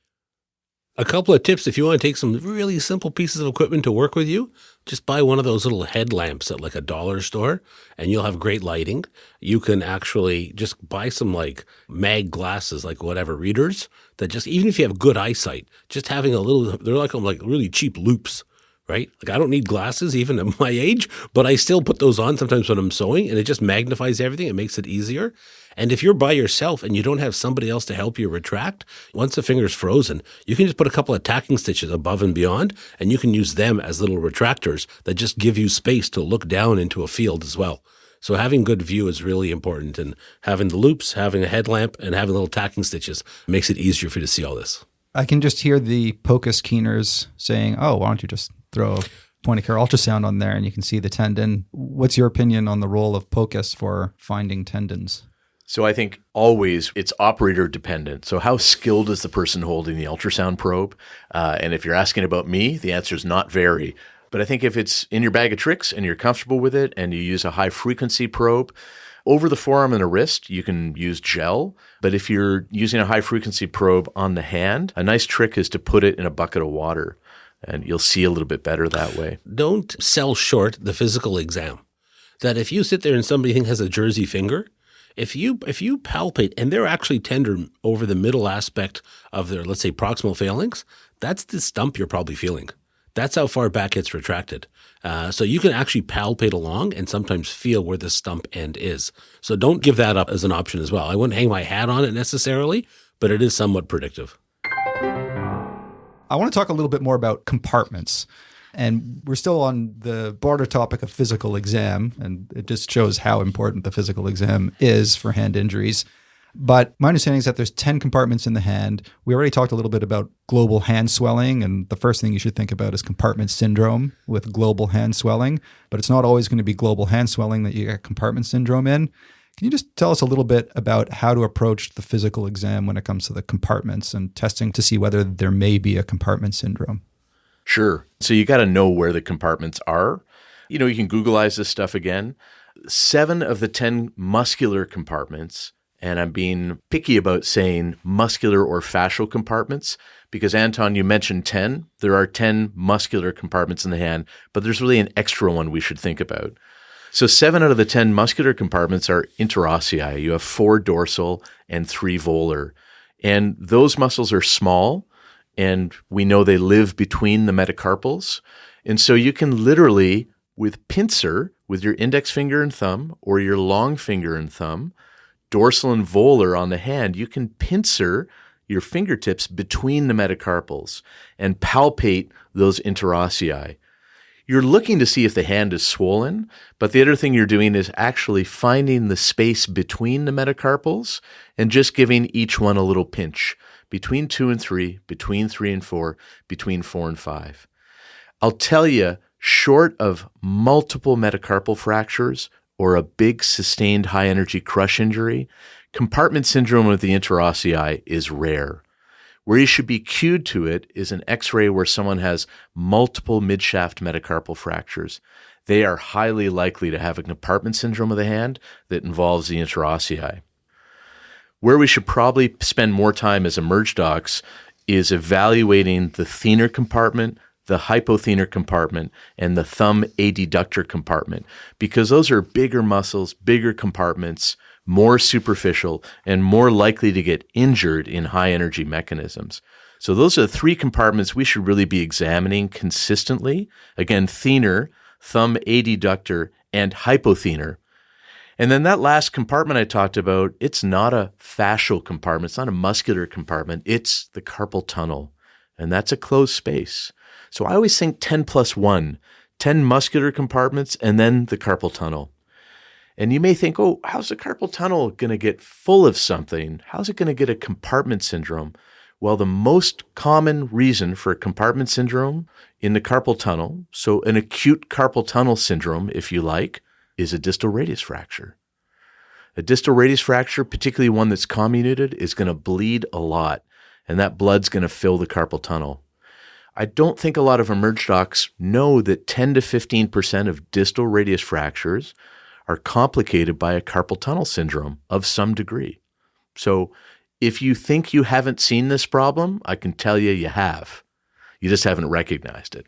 A couple of tips if you want to take some really simple pieces of equipment to work with you, just buy one of those little headlamps at like a dollar store and you'll have great lighting. You can actually just buy some like mag glasses, like whatever, readers that just, even if you have good eyesight, just having a little, they're like really cheap loupes, right? Like I don't need glasses even at my age, but I still put those on sometimes when I'm sewing and it just magnifies everything. It makes it easier. And if you're by yourself and you don't have somebody else to help you retract, once the finger's frozen, you can just put a couple of tacking stitches above and beyond, and you can use them as little retractors that just give you space to look down into a field as well. So having good view is really important, and having the loops, having a headlamp, and having little tacking stitches makes it easier for you to see all this. I can just hear the POCUS keeners saying, oh, why don't you just throw a point-of-care ultrasound on there and you can see the tendon. What's your opinion on the role of POCUS for finding tendons? So I think always it's operator dependent. So how skilled is the person holding the ultrasound probe? And if you're asking about me, the answer is not very. But I think if it's in your bag of tricks and you're comfortable with it and you use a high frequency probe, over the forearm and the wrist, you can use gel. But if you're using a high frequency probe on the hand, a nice trick is to put it in a bucket of water and you'll see a little bit better that way. Don't sell short the physical exam. That if you sit there and somebody has a jersey finger, if you palpate and they're actually tender over the middle aspect of their, let's say, proximal phalanx, that's the stump you're probably feeling. That's how far back it's retracted. So you can actually palpate along and sometimes feel where the stump end is. So don't give that up as an option as well. I wouldn't hang my hat on it necessarily, but it is somewhat predictive. I want to talk a little bit more about compartments. And we're still on the broader topic of physical exam, and it just shows how important the physical exam is for hand injuries. But my understanding is that there's 10 compartments in the hand. We already talked a little bit about global hand swelling, and the first thing you should think about is compartment syndrome with global hand swelling. But it's not always going to be global hand swelling that you get compartment syndrome in. Can you just tell us a little bit about how to approach the physical exam when it comes to the compartments and testing to see whether there may be a compartment syndrome? Sure. So you got to know where the compartments are. You can Googleize this stuff again. 7 of the 10 muscular compartments, and I'm being picky about saying muscular or fascial compartments because, Anton, you mentioned 10. There are 10 muscular compartments in the hand, but there's really an extra one we should think about. So 7 out of the 10 muscular compartments are interossei. You have 4 dorsal and 3 volar. And those muscles are small, and we know they live between the metacarpals. And so you can literally, with pincer, with your index finger and thumb, or your long finger and thumb, dorsal and volar on the hand, you can pincer your fingertips between the metacarpals and palpate those interossei. You're looking to see if the hand is swollen, but the other thing you're doing is actually finding the space between the metacarpals and just giving each one a little pinch between 2 and 3, between 3 and 4, between 4 and 5. I'll tell you, short of multiple metacarpal fractures or a big sustained high-energy crush injury, compartment syndrome of the interossei is rare. Where you should be cued to it is an X-ray where someone has multiple midshaft metacarpal fractures. They are highly likely to have a compartment syndrome of the hand that involves the interossei. Where we should probably spend more time as emerge docs is evaluating the thenar compartment, the hypothenar compartment, and the thumb adductor compartment, because those are bigger muscles, bigger compartments, more superficial, and more likely to get injured in high-energy mechanisms. So those are the 3 compartments we should really be examining consistently. Again, thenar, thumb adductor, and hypothenar. And then that last compartment I talked about, it's not a fascial compartment. It's not a muscular compartment. It's the carpal tunnel, and that's a closed space. So I always think 10 plus 1, 10 muscular compartments, and then the carpal tunnel. And you may think, oh, how's the carpal tunnel going to get full of something? How's it going to get a compartment syndrome? Well, the most common reason for compartment syndrome in the carpal tunnel, so an acute carpal tunnel syndrome, if you like, is a distal radius fracture. A distal radius fracture, particularly one that's comminuted, is going to bleed a lot, and that blood's going to fill the carpal tunnel. I don't think a lot of emerge docs know that 10 to 15% of distal radius fractures are complicated by a carpal tunnel syndrome of some degree. So if you think you haven't seen this problem, I can tell you you have. You just haven't recognized it.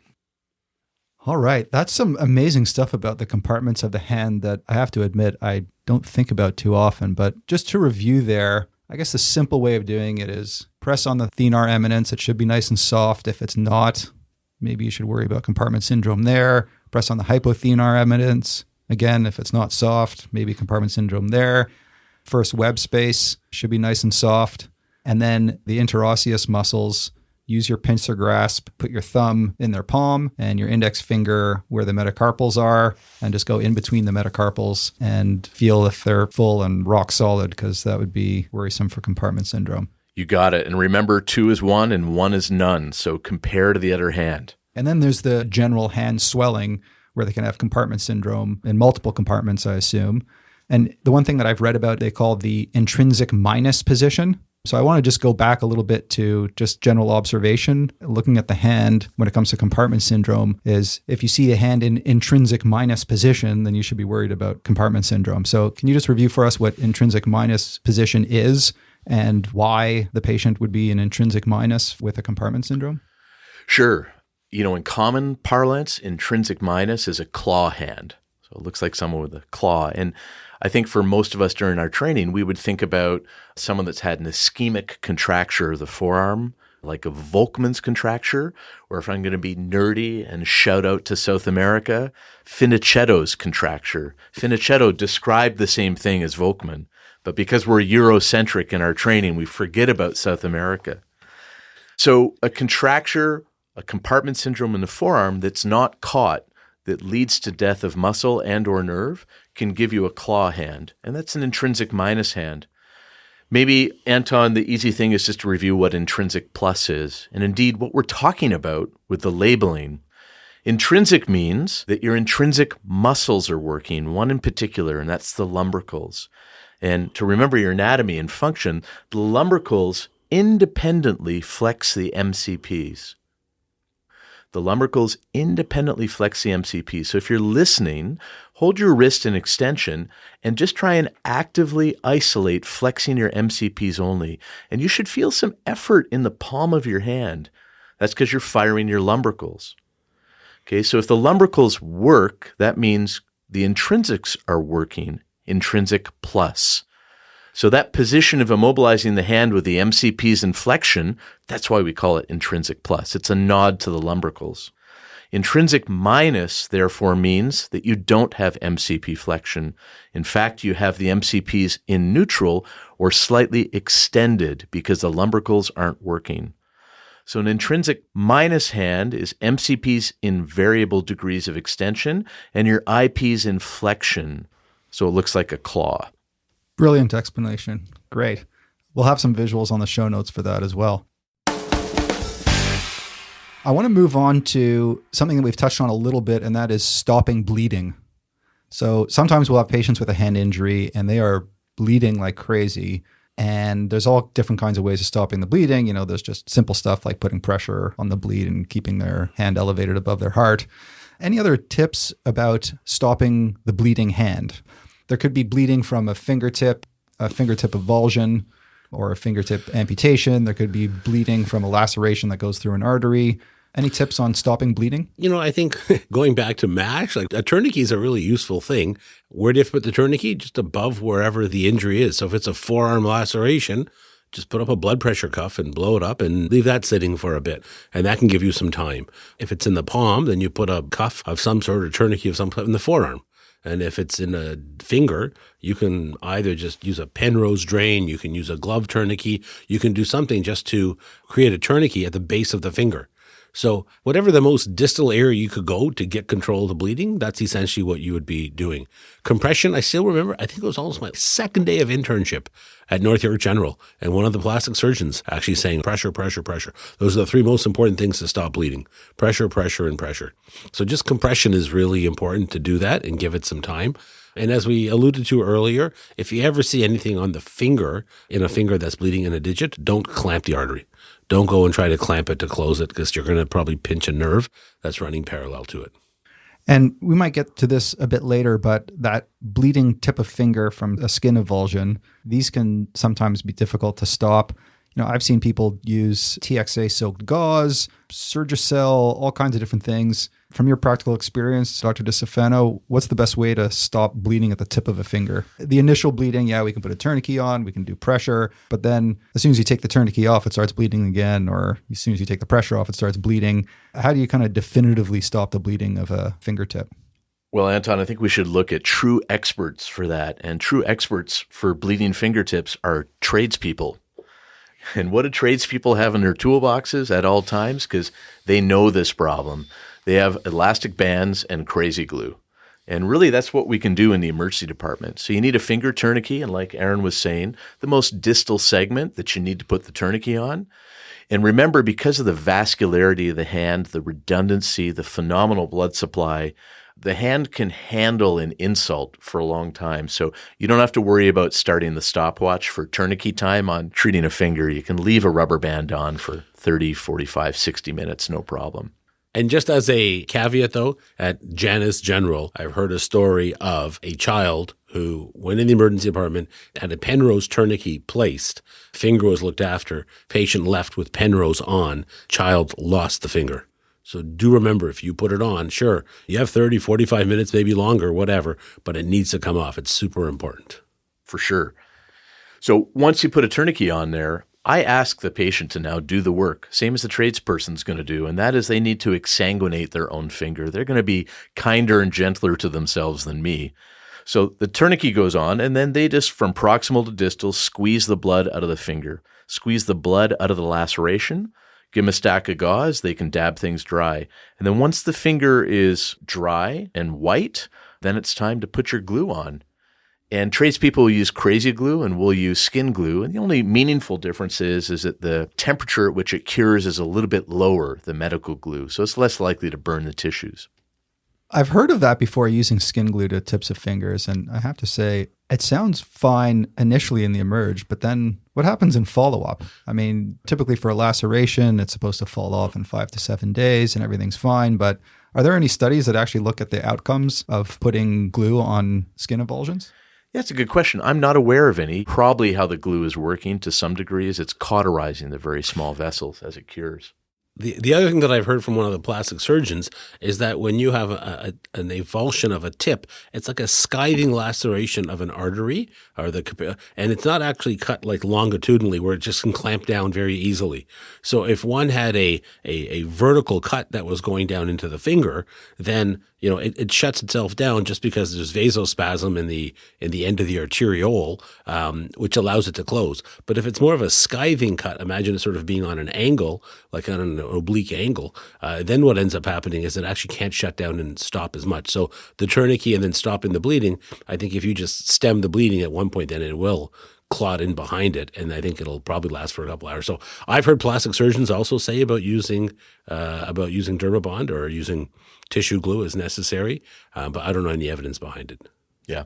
All right. That's some amazing stuff about the compartments of the hand that I have to admit I don't think about too often. But just to review there, I guess the simple way of doing it is press on the thenar eminence. It should be nice and soft. If it's not, maybe you should worry about compartment syndrome there. Press on the hypothenar eminence. Again, if it's not soft, maybe compartment syndrome there. First web space should be nice and soft. And then the interosseous muscles, use your pincer grasp, put your thumb in their palm and your index finger where the metacarpals are, and just go in between the metacarpals and feel if they're full and rock solid, because that would be worrisome for compartment syndrome. You got it. And remember, 2 is 1 and 1 is none. So compare to the other hand. And then there's the general hand swelling where they can have compartment syndrome in multiple compartments, I assume. And the one thing that I've read about, they call the intrinsic minus position. So I want to just go back a little bit to just general observation. Looking at the hand when it comes to compartment syndrome is if you see a hand in intrinsic minus position, then you should be worried about compartment syndrome. So can you just review for us what intrinsic minus position is and why the patient would be in intrinsic minus with a compartment syndrome? Sure. In common parlance, intrinsic minus is a claw hand. So it looks like someone with a claw. And I think for most of us during our training, we would think about someone that's had an ischemic contracture of the forearm, like a Volkmann's contracture, or if I'm going to be nerdy and shout out to South America, Finicetto's contracture. Finicetto described the same thing as Volkmann, but because we're Eurocentric in our training, we forget about South America. So a contracture, a compartment syndrome in the forearm that's not caught, that leads to death of muscle and or nerve, can give you a claw hand, and that's an intrinsic minus hand. Maybe, Anton, the easy thing is just to review what intrinsic plus is, and indeed what we're talking about with the labeling. Intrinsic means that your intrinsic muscles are working, one in particular, and that's the lumbricals. And to remember your anatomy and function, the lumbricals independently flex the MCPs. The lumbricals independently flex the MCPs. So if you're listening, hold your wrist in extension and just try and actively isolate flexing your MCPs only. And you should feel some effort in the palm of your hand. That's because you're firing your lumbricals. Okay, so if the lumbricals work, that means the intrinsics are working, intrinsic plus. So that position of immobilizing the hand with the MCPs in flexion, that's why we call it intrinsic plus. It's a nod to the lumbricals. Intrinsic minus, therefore, means that you don't have MCP flexion. In fact, you have the MCPs in neutral or slightly extended because the lumbricals aren't working. So an intrinsic minus hand is MCPs in variable degrees of extension and your IPs in flexion. So it looks like a claw. Brilliant explanation. Great. We'll have some visuals on the show notes for that as well. I want to move on to something that we've touched on a little bit, and that is stopping bleeding. So sometimes we'll have patients with a hand injury and they are bleeding like crazy. And there's all different kinds of ways of stopping the bleeding. You know, there's just simple stuff like putting pressure on the bleed and keeping their hand elevated above their heart. Any other tips about stopping the bleeding hand? There could be bleeding from a fingertip avulsion, or a fingertip amputation. There could be bleeding from a laceration that goes through an artery. Any tips on stopping bleeding? You know, I think going back to MASH, like a tourniquet is a really useful thing. Where do you put the tourniquet? Just above wherever the injury is. So if it's a forearm laceration, just put up a blood pressure cuff and blow it up and leave that sitting for a bit. And that can give you some time. If it's in the palm, then you put a cuff of some sort, or tourniquet of some sort in the forearm. And if it's in a finger, you can either just use a Penrose drain, you can use a glove tourniquet, you can do something just to create a tourniquet at the base of the finger. So whatever the most distal area you could go to get control of the bleeding, that's essentially what you would be doing. Compression, I still remember, I think it was almost my second day of internship at North York General, and one of the plastic surgeons actually saying pressure, pressure, pressure. Those are the three most important things to stop bleeding. Pressure, pressure, and pressure. So just compression is really important to do that and give it some time. And as we alluded to earlier, if you ever see anything on the finger, in a finger that's bleeding in a digit, don't clamp the artery. Don't go and try to clamp it to close it, because you're going to probably pinch a nerve that's running parallel to it. And we might get to this a bit later, but that bleeding tip of finger from a skin avulsion, these can sometimes be difficult to stop. You know, I've seen people use TXA-soaked gauze, Surgicel, all kinds of different things. From your practical experience, Dr. Distefano, what's the best way to stop bleeding at the tip of a finger? The initial bleeding, yeah, we can put a tourniquet on, we can do pressure, but then as soon as you take the tourniquet off, it starts bleeding again, or as soon as you take the pressure off, it starts bleeding. How do you kind of definitively stop the bleeding of a fingertip? Well, Anton, I think we should look at true experts for that. And true experts for bleeding fingertips are tradespeople. And what do tradespeople have in their toolboxes at all times? Because they know this problem. They have elastic bands and crazy glue. And really, that's what we can do in the emergency department. So you need a finger tourniquet, and like Arun was saying, the most distal segment that you need to put the tourniquet on. And remember, because of the vascularity of the hand, the redundancy, the phenomenal blood supply, the hand can handle an insult for a long time. So you don't have to worry about starting the stopwatch for tourniquet time on treating a finger. You can leave a rubber band on for 30, 45, 60 minutes, no problem. And just as a caveat, though, at Janus General, I've heard a story of a child who went in the emergency department, had a Penrose tourniquet placed, finger was looked after, patient left with Penrose on, child lost the finger. So do remember, if you put it on, sure, you have 30, 45 minutes, maybe longer, whatever, but it needs to come off. It's super important. For sure. So once you put a tourniquet on there, I ask the patient to now do the work, same as the tradesperson's going to do, and that is they need to exsanguinate their own finger. They're going to be kinder and gentler to themselves than me. So the tourniquet goes on, and then they just, from proximal to distal, squeeze the blood out of the finger, squeeze the blood out of the laceration, give them a stack of gauze, they can dab things dry. And then once the finger is dry and white, then it's time to put your glue on. And tradespeople will use crazy glue and we'll use skin glue. And the only meaningful difference is that the temperature at which it cures is a little bit lower than medical glue. So it's less likely to burn the tissues. I've heard of that before, using skin glue to tips of fingers. And I have to say, it sounds fine initially in the emerge, but then what happens in follow-up? I mean, typically for a laceration, it's supposed to fall off in 5 to 7 days and everything's fine. But are there any studies that actually look at the outcomes of putting glue on skin avulsions? Yeah, that's a good question. I'm not aware of any. Probably how the glue is working to some degree is it's cauterizing the very small vessels as it cures. The other thing that I've heard from one of the plastic surgeons is that when you have an avulsion of a tip, it's like a scything laceration of an artery, and it's not actually cut like longitudinally where it just can clamp down very easily. So if one had a vertical cut that was going down into the finger, then it shuts itself down just because there's vasospasm in the end of the arteriole, which allows it to close. But if it's more of a scything cut, imagine it sort of being on an angle, like on an oblique angle, then what ends up happening is it actually can't shut down and stop as much. So the tourniquet and then stopping the bleeding, I think if you just stem the bleeding at one point, then it will clot in behind it, and I think it'll probably last for a couple hours. So I've heard plastic surgeons also say about using Dermabond or using tissue glue as necessary, but I don't know any evidence behind it. Yeah.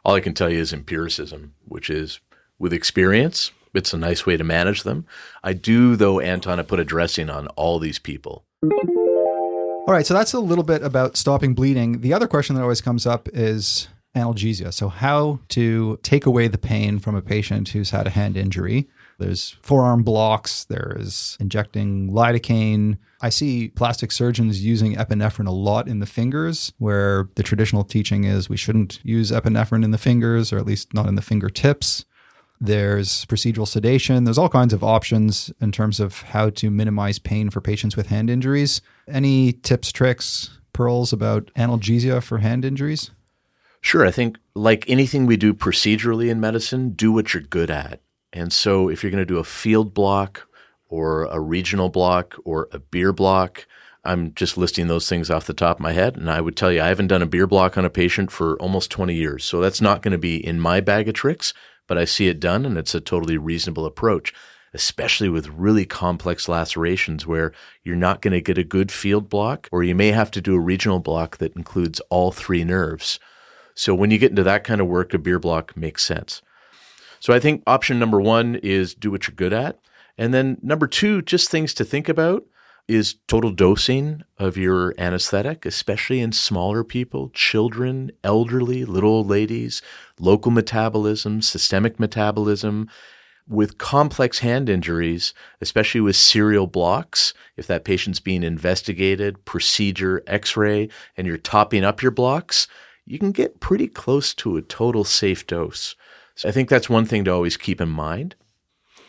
All I can tell you is empiricism, which is with experience, it's a nice way to manage them. I do, though, Anton, I put a dressing on all these people. All right, so that's a little bit about stopping bleeding. The other question that always comes up is analgesia. So how to take away the pain from a patient who's had a hand injury. There's forearm blocks. There is injecting lidocaine. I see plastic surgeons using epinephrine a lot in the fingers, where the traditional teaching is we shouldn't use epinephrine in the fingers, or at least not in the fingertips. There's procedural sedation. There's all kinds of options in terms of how to minimize pain for patients with hand injuries. Any tips, tricks, pearls about analgesia for hand injuries? Sure. I think like anything we do procedurally in medicine, do what you're good at. And so if you're going to do a field block or a regional block or a beer block, I'm just listing those things off the top of my head. And I would tell you, I haven't done a beer block on a patient for almost 20 years. So that's not going to be in my bag of tricks, but I see it done, and it's a totally reasonable approach, especially with really complex lacerations where you're not going to get a good field block, or you may have to do a regional block that includes all 3 nerves. So when you get into that kind of work, a beer block makes sense. So I think option number 1 is do what you're good at. And then number 2, just things to think about, is total dosing of your anesthetic, especially in smaller people, children, elderly, little old ladies, local metabolism, systemic metabolism. With complex hand injuries, especially with serial blocks, if that patient's being investigated, procedure, x-ray, and you're topping up your blocks, you can get pretty close to a total safe dose. So I think that's one thing to always keep in mind.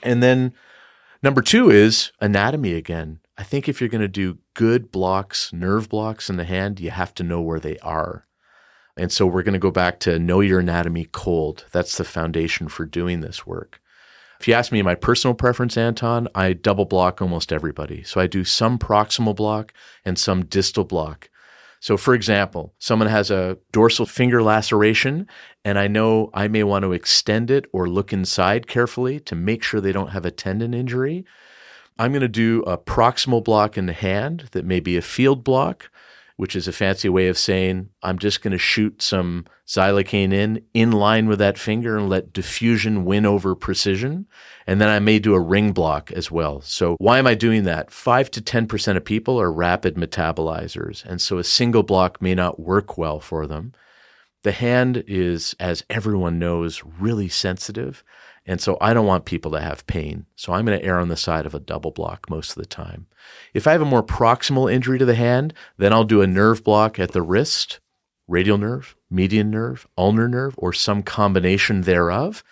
And then number 2 is anatomy again. I think if you're going to do good blocks, nerve blocks in the hand, you have to know where they are. And so we're going to go back to know your anatomy cold. That's the foundation for doing this work. If you ask me my personal preference, Anton, I double block almost everybody. So I do some proximal block and some distal block. So for example, someone has a dorsal finger laceration, and I know I may want to extend it or look inside carefully to make sure they don't have a tendon injury. I'm going to do a proximal block in the hand that may be a field block, which is a fancy way of saying I'm just going to shoot some xylocaine in line with that finger and let diffusion win over precision. And then I may do a ring block as well. So why am I doing that? 5 to 10% of people are rapid metabolizers. And so a single block may not work well for them. The hand is, as everyone knows, really sensitive. And so I don't want people to have pain. So I'm going to err on the side of a double block most of the time. If I have a more proximal injury to the hand, then I'll do a nerve block at the wrist, radial nerve, median nerve, ulnar nerve, or some combination thereof,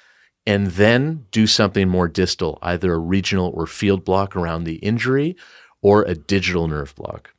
and then do something more distal, either a regional or field block around the injury or a digital nerve block.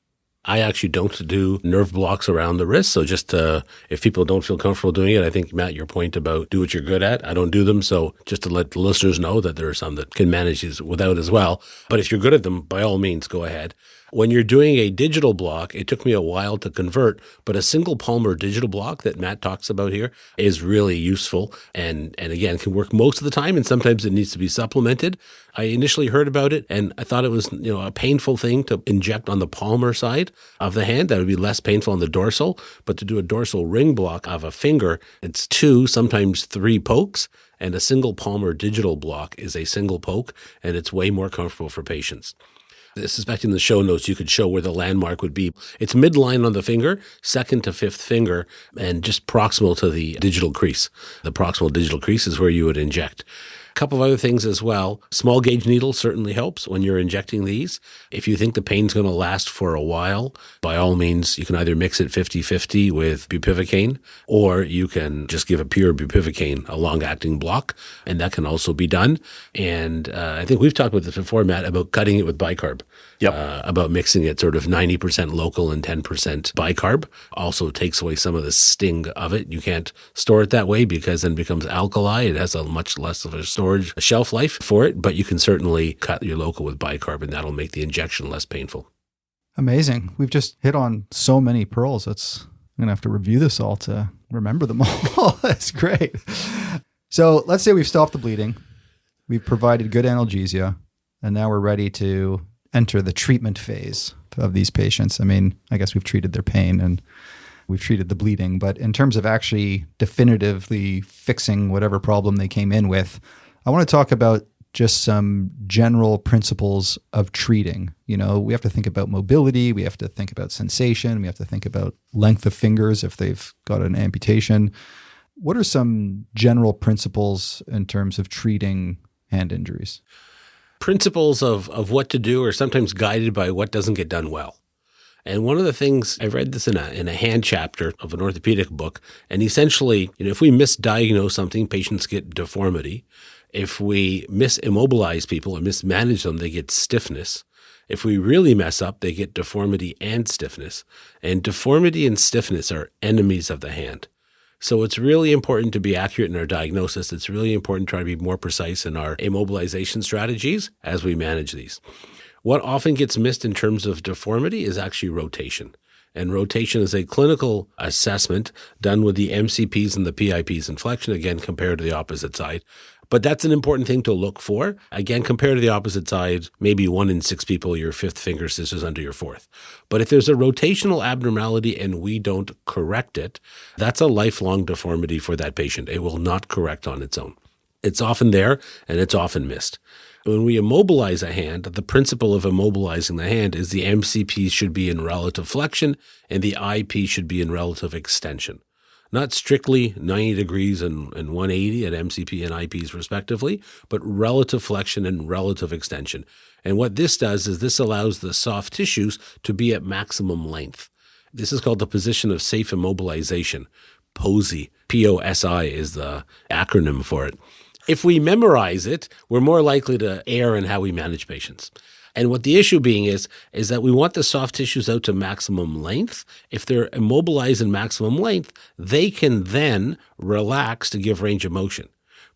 I actually don't do nerve blocks around the wrist. So just if people don't feel comfortable doing it, I think, Matt, your point about do what you're good at, I don't do them. So just to let the listeners know that there are some that can manage these without as well. But if you're good at them, by all means, go ahead. When you're doing a digital block, it took me a while to convert, but a single palmar digital block that Matt talks about here is really useful and again, can work most of the time, and sometimes it needs to be supplemented. I initially heard about it and I thought it was, a painful thing to inject on the palmar side of the hand. That would be less painful on the dorsal, but to do a dorsal ring block of a finger, it's 2, sometimes 3 pokes, and a single palmar digital block is a single poke, and it's way more comfortable for patients. I suspect in the show notes you could show where the landmark would be. It's midline on the finger, 2nd to 5th finger, and just proximal to the digital crease. The proximal digital crease is where you would inject. A couple of other things as well. Small gauge needle certainly helps when you're injecting these. If you think the pain's going to last for a while, by all means, you can either mix it 50-50 with bupivacaine, or you can just give a pure bupivacaine, a long-acting block, and that can also be done. And I think we've talked about this before, Matt, about cutting it with bicarb. Yep. About mixing it sort of 90% local and 10% bicarb. Also takes away some of the sting of it. You can't store it that way because then it becomes alkali. It has a much less of a shelf life for it, but you can certainly cut your local with bicarb, and that'll make the injection less painful. Amazing. We've just hit on so many pearls. I'm going to have to review this all to remember them all. That's great. So let's say we've stopped the bleeding. We've provided good analgesia, and now we're ready to enter the treatment phase of these patients. I mean, I guess we've treated their pain and we've treated the bleeding, but in terms of actually definitively fixing whatever problem they came in with, I want to talk about just some general principles of treating. We have to think about mobility, we have to think about sensation, we have to think about length of fingers if they've got an amputation. What are some general principles in terms of treating hand injuries? Principles of what to do are sometimes guided by what doesn't get done well. And one of the things, I read this in a hand chapter of an orthopedic book, and essentially, if we misdiagnose something, patients get deformity. If we misimmobilize people or mismanage them, they get stiffness. If we really mess up, they get deformity and stiffness. And deformity and stiffness are enemies of the hand. So it's really important to be accurate in our diagnosis. It's really important to try to be more precise in our immobilization strategies as we manage these. What often gets missed in terms of deformity is actually rotation. And rotation is a clinical assessment done with the MCPs and the PIPs in flexion, again, compared to the opposite side. But that's an important thing to look for. Again, compared to the opposite side, maybe 1 in 6 people, your 5th finger scissors under your 4th. But if there's a rotational abnormality and we don't correct it, that's a lifelong deformity for that patient. It will not correct on its own. It's often there and it's often missed. When we immobilize a hand, the principle of immobilizing the hand is the MCP should be in relative flexion and the IP should be in relative extension. Not strictly 90 degrees and 180 at MCP and IPs respectively, but relative flexion and relative extension. And what this does is this allows the soft tissues to be at maximum length. This is called the position of safe immobilization. POSI, P-O-S-I is the acronym for it. If we memorize it, we're more likely to err in how we manage patients. And what the issue being is that we want the soft tissues out to maximum length. If they're immobilized in maximum length, they can then relax to give range of motion.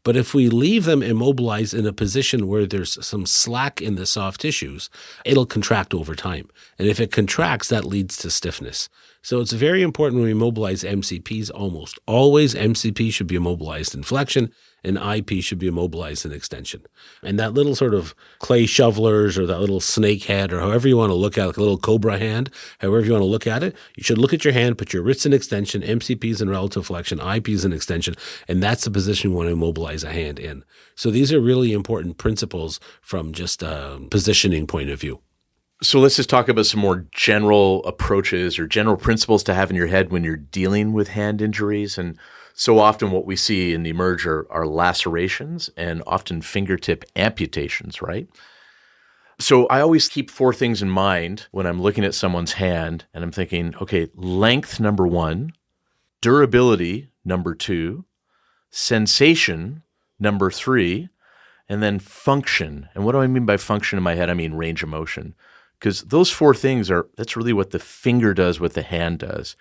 But if we leave them immobilized in a position where there's some slack in the soft tissues, it'll contract over time. And if it contracts, that leads to stiffness. So it's very important when we immobilize MCPs, almost always MCP should be immobilized in flexion and IP should be immobilized in extension. And that little sort of clay shovelers or that little snake head or however you want to look at it, like a little cobra hand, however you want to look at it, you should look at your hand, put your wrists in extension, MCPs in relative flexion, IPs in extension, and that's the position you want to immobilize a hand in. So these are really important principles from just a positioning point of view. So let's just talk about some more general approaches or general principles to have in your head when you're dealing with hand injuries. And so often what we see in the emerge are lacerations and often fingertip amputations, right? So I always keep 4 things in mind when I'm looking at someone's hand and I'm thinking, okay, length, number 1, durability, number 2, sensation, number 3, and then function. And what do I mean by function in my head? I mean range of motion. Because those 4 things that's really what the finger does, what the hand does.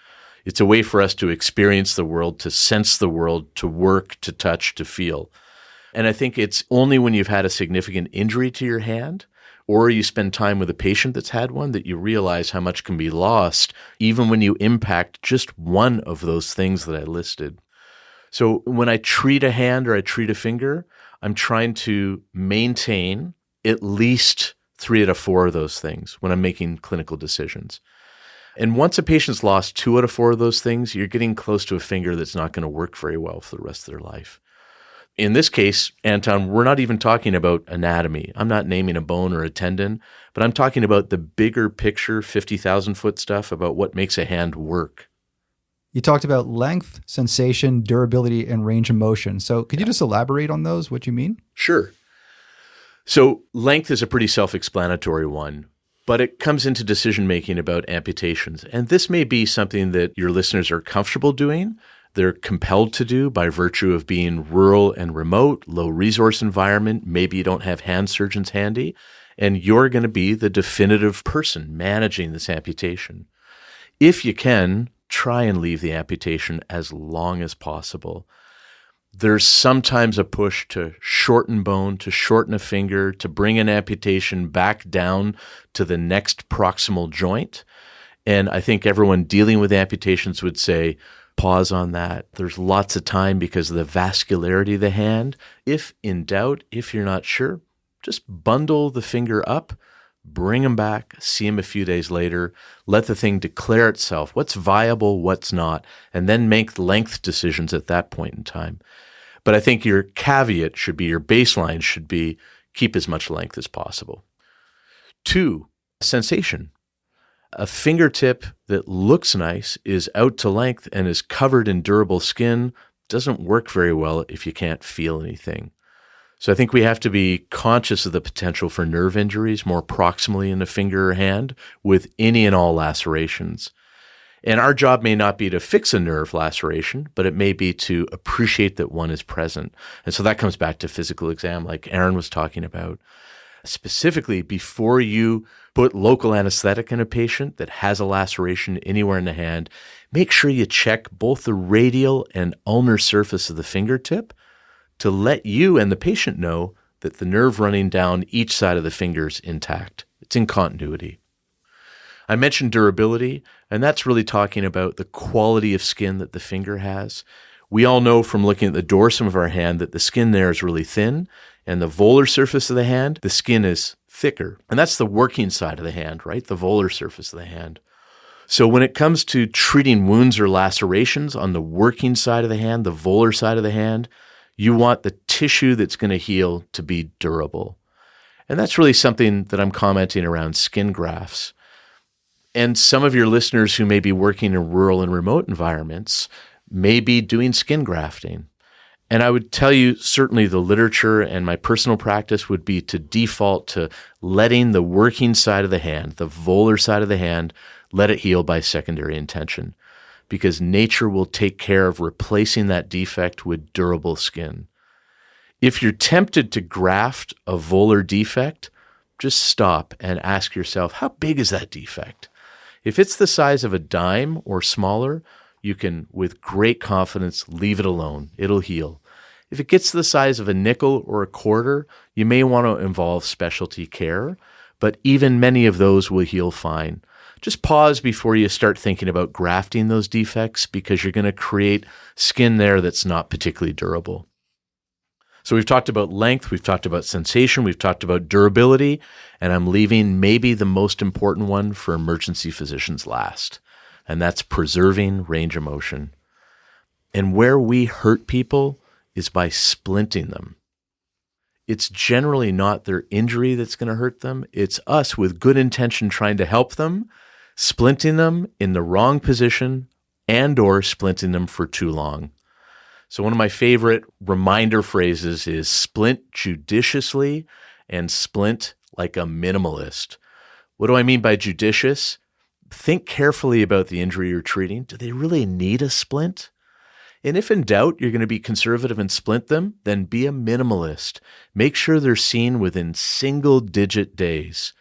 It's a way for us to experience the world, to sense the world, to work, to touch, to feel. And I think it's only when you've had a significant injury to your hand or you spend time with a patient that's had one, that you realize how much can be lost even when you impact just one of those things that I listed. So when I treat a hand or I treat a finger, I'm trying to maintain at least 3 out of 4 of those things when I'm making clinical decisions. And once a patient's lost 2 out of 4 of those things, you're getting close to a finger that's not going to work very well for the rest of their life. In this case, Anton, we're not even talking about anatomy. I'm not naming a bone or a tendon, but I'm talking about the bigger picture, 50,000-foot stuff about what makes a hand work. You talked about length, sensation, durability, and range of motion. So could you just elaborate on those, what you mean? Sure. So length is a pretty self-explanatory one, but it comes into decision-making about amputations. And this may be something that your listeners are comfortable doing. They're compelled to do by virtue of being rural and remote, low resource environment. Maybe you don't have hand surgeons handy, and you're going to be the definitive person managing this amputation. If you can, try and leave the amputation as long as possible. There's sometimes a push to shorten bone, to shorten a finger, to bring an amputation back down to the next proximal joint. And I think everyone dealing with amputations would say, pause on that. There's lots of time because of the vascularity of the hand. If in doubt, if you're not sure, just bundle the finger up, bring them back, see them a few days later, let the thing declare itself, what's viable, what's not, and then make length decisions at that point in time. But I think your caveat should be, your baseline should be, keep as much length as possible. 2, sensation. A fingertip that looks nice, is out to length, and is covered in durable skin doesn't work very well if you can't feel anything. So I think we have to be conscious of the potential for nerve injuries more proximally in the finger or hand with any and all lacerations. And our job may not be to fix a nerve laceration, but it may be to appreciate that one is present. And so that comes back to physical exam, like Arun was talking about. Specifically, before you put local anesthetic in a patient that has a laceration anywhere in the hand, make sure you check both the radial and ulnar surface of the fingertip to let you and the patient know that the nerve running down each side of the finger is intact. It's in continuity. I mentioned durability, and that's really talking about the quality of skin that the finger has. We all know from looking at the dorsum of our hand that the skin there is really thin, and the volar surface of the hand, the skin is thicker. And that's the working side of the hand, right? The volar surface of the hand. So when it comes to treating wounds or lacerations on the working side of the hand, the volar side of the hand, you want the tissue that's going to heal to be durable. And that's really something that I'm commenting around skin grafts. And some of your listeners who may be working in rural and remote environments may be doing skin grafting. And I would tell you, certainly the literature and my personal practice would be to default to letting the working side of the hand, the volar side of the hand, let it heal by secondary intention, because nature will take care of replacing that defect with durable skin. If you're tempted to graft a volar defect, just stop and ask yourself, how big is that defect? If it's the size of a dime or smaller, you can, with great confidence, leave it alone. It'll heal. If it gets to the size of a nickel or a quarter, you may want to involve specialty care, but even many of those will heal fine. Just pause before you start thinking about grafting those defects, because you're going to create skin there that's not particularly durable. So we've talked about length, we've talked about sensation, we've talked about durability, and I'm leaving maybe the most important one for emergency physicians last, and that's preserving range of motion. And where we hurt people is by splinting them. It's generally not their injury that's going to hurt them. It's us with good intention trying to help them, splinting them in the wrong position and or splinting them for too long. So one of my favorite reminder phrases is splint judiciously and splint like a minimalist. What do I mean by judicious? Think carefully about the injury you're treating. Do they really need a splint? And if in doubt, you're going to be conservative and splint them, then be a minimalist. Make sure they're seen within single-digit days.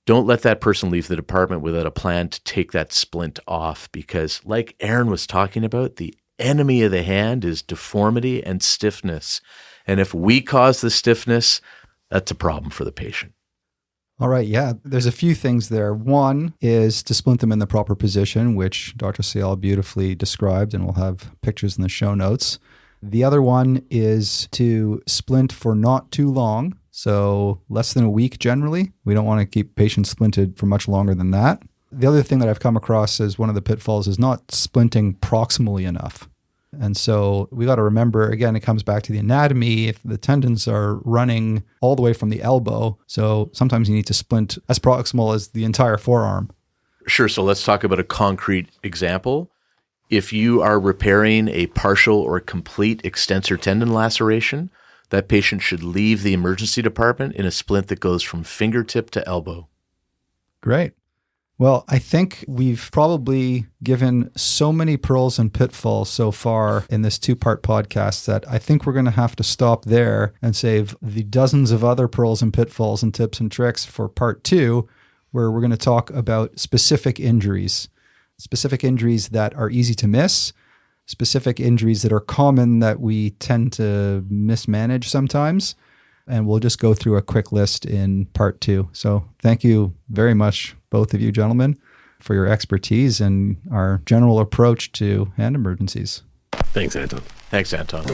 Don't let that person leave the department without a plan to take that splint off, because like Arun was talking about, the enemy of the hand is deformity and stiffness. And if we cause the stiffness, that's a problem for the patient. All right, yeah. There's a few things there. One is to splint them in the proper position, which Dr. Sayal beautifully described, and we'll have pictures in the show notes. The other one is to splint for not too long, so less than a week generally. We don't want to keep patients splinted for much longer than that. The other thing that I've come across as one of the pitfalls is not splinting proximally enough. And so we got to remember, again, it comes back to the anatomy. If the tendons are running all the way from the elbow, so sometimes you need to splint as proximal as the entire forearm. Sure. So let's talk about a concrete example. If you are repairing a partial or complete extensor tendon laceration, that patient should leave the emergency department in a splint that goes from fingertip to elbow. Great. Well, I think we've probably given so many pearls and pitfalls so far in this 2-part podcast that I think we're going to have to stop there and save the dozens of other pearls and pitfalls and tips and tricks for part 2, where we're going to talk about specific injuries that are easy to miss, specific injuries that are common that we tend to mismanage sometimes. And we'll just go through a quick list in part 2. So thank you very much, both of you gentlemen, for your expertise and our general approach to hand emergencies. Thanks, Anton. Thanks, Anton.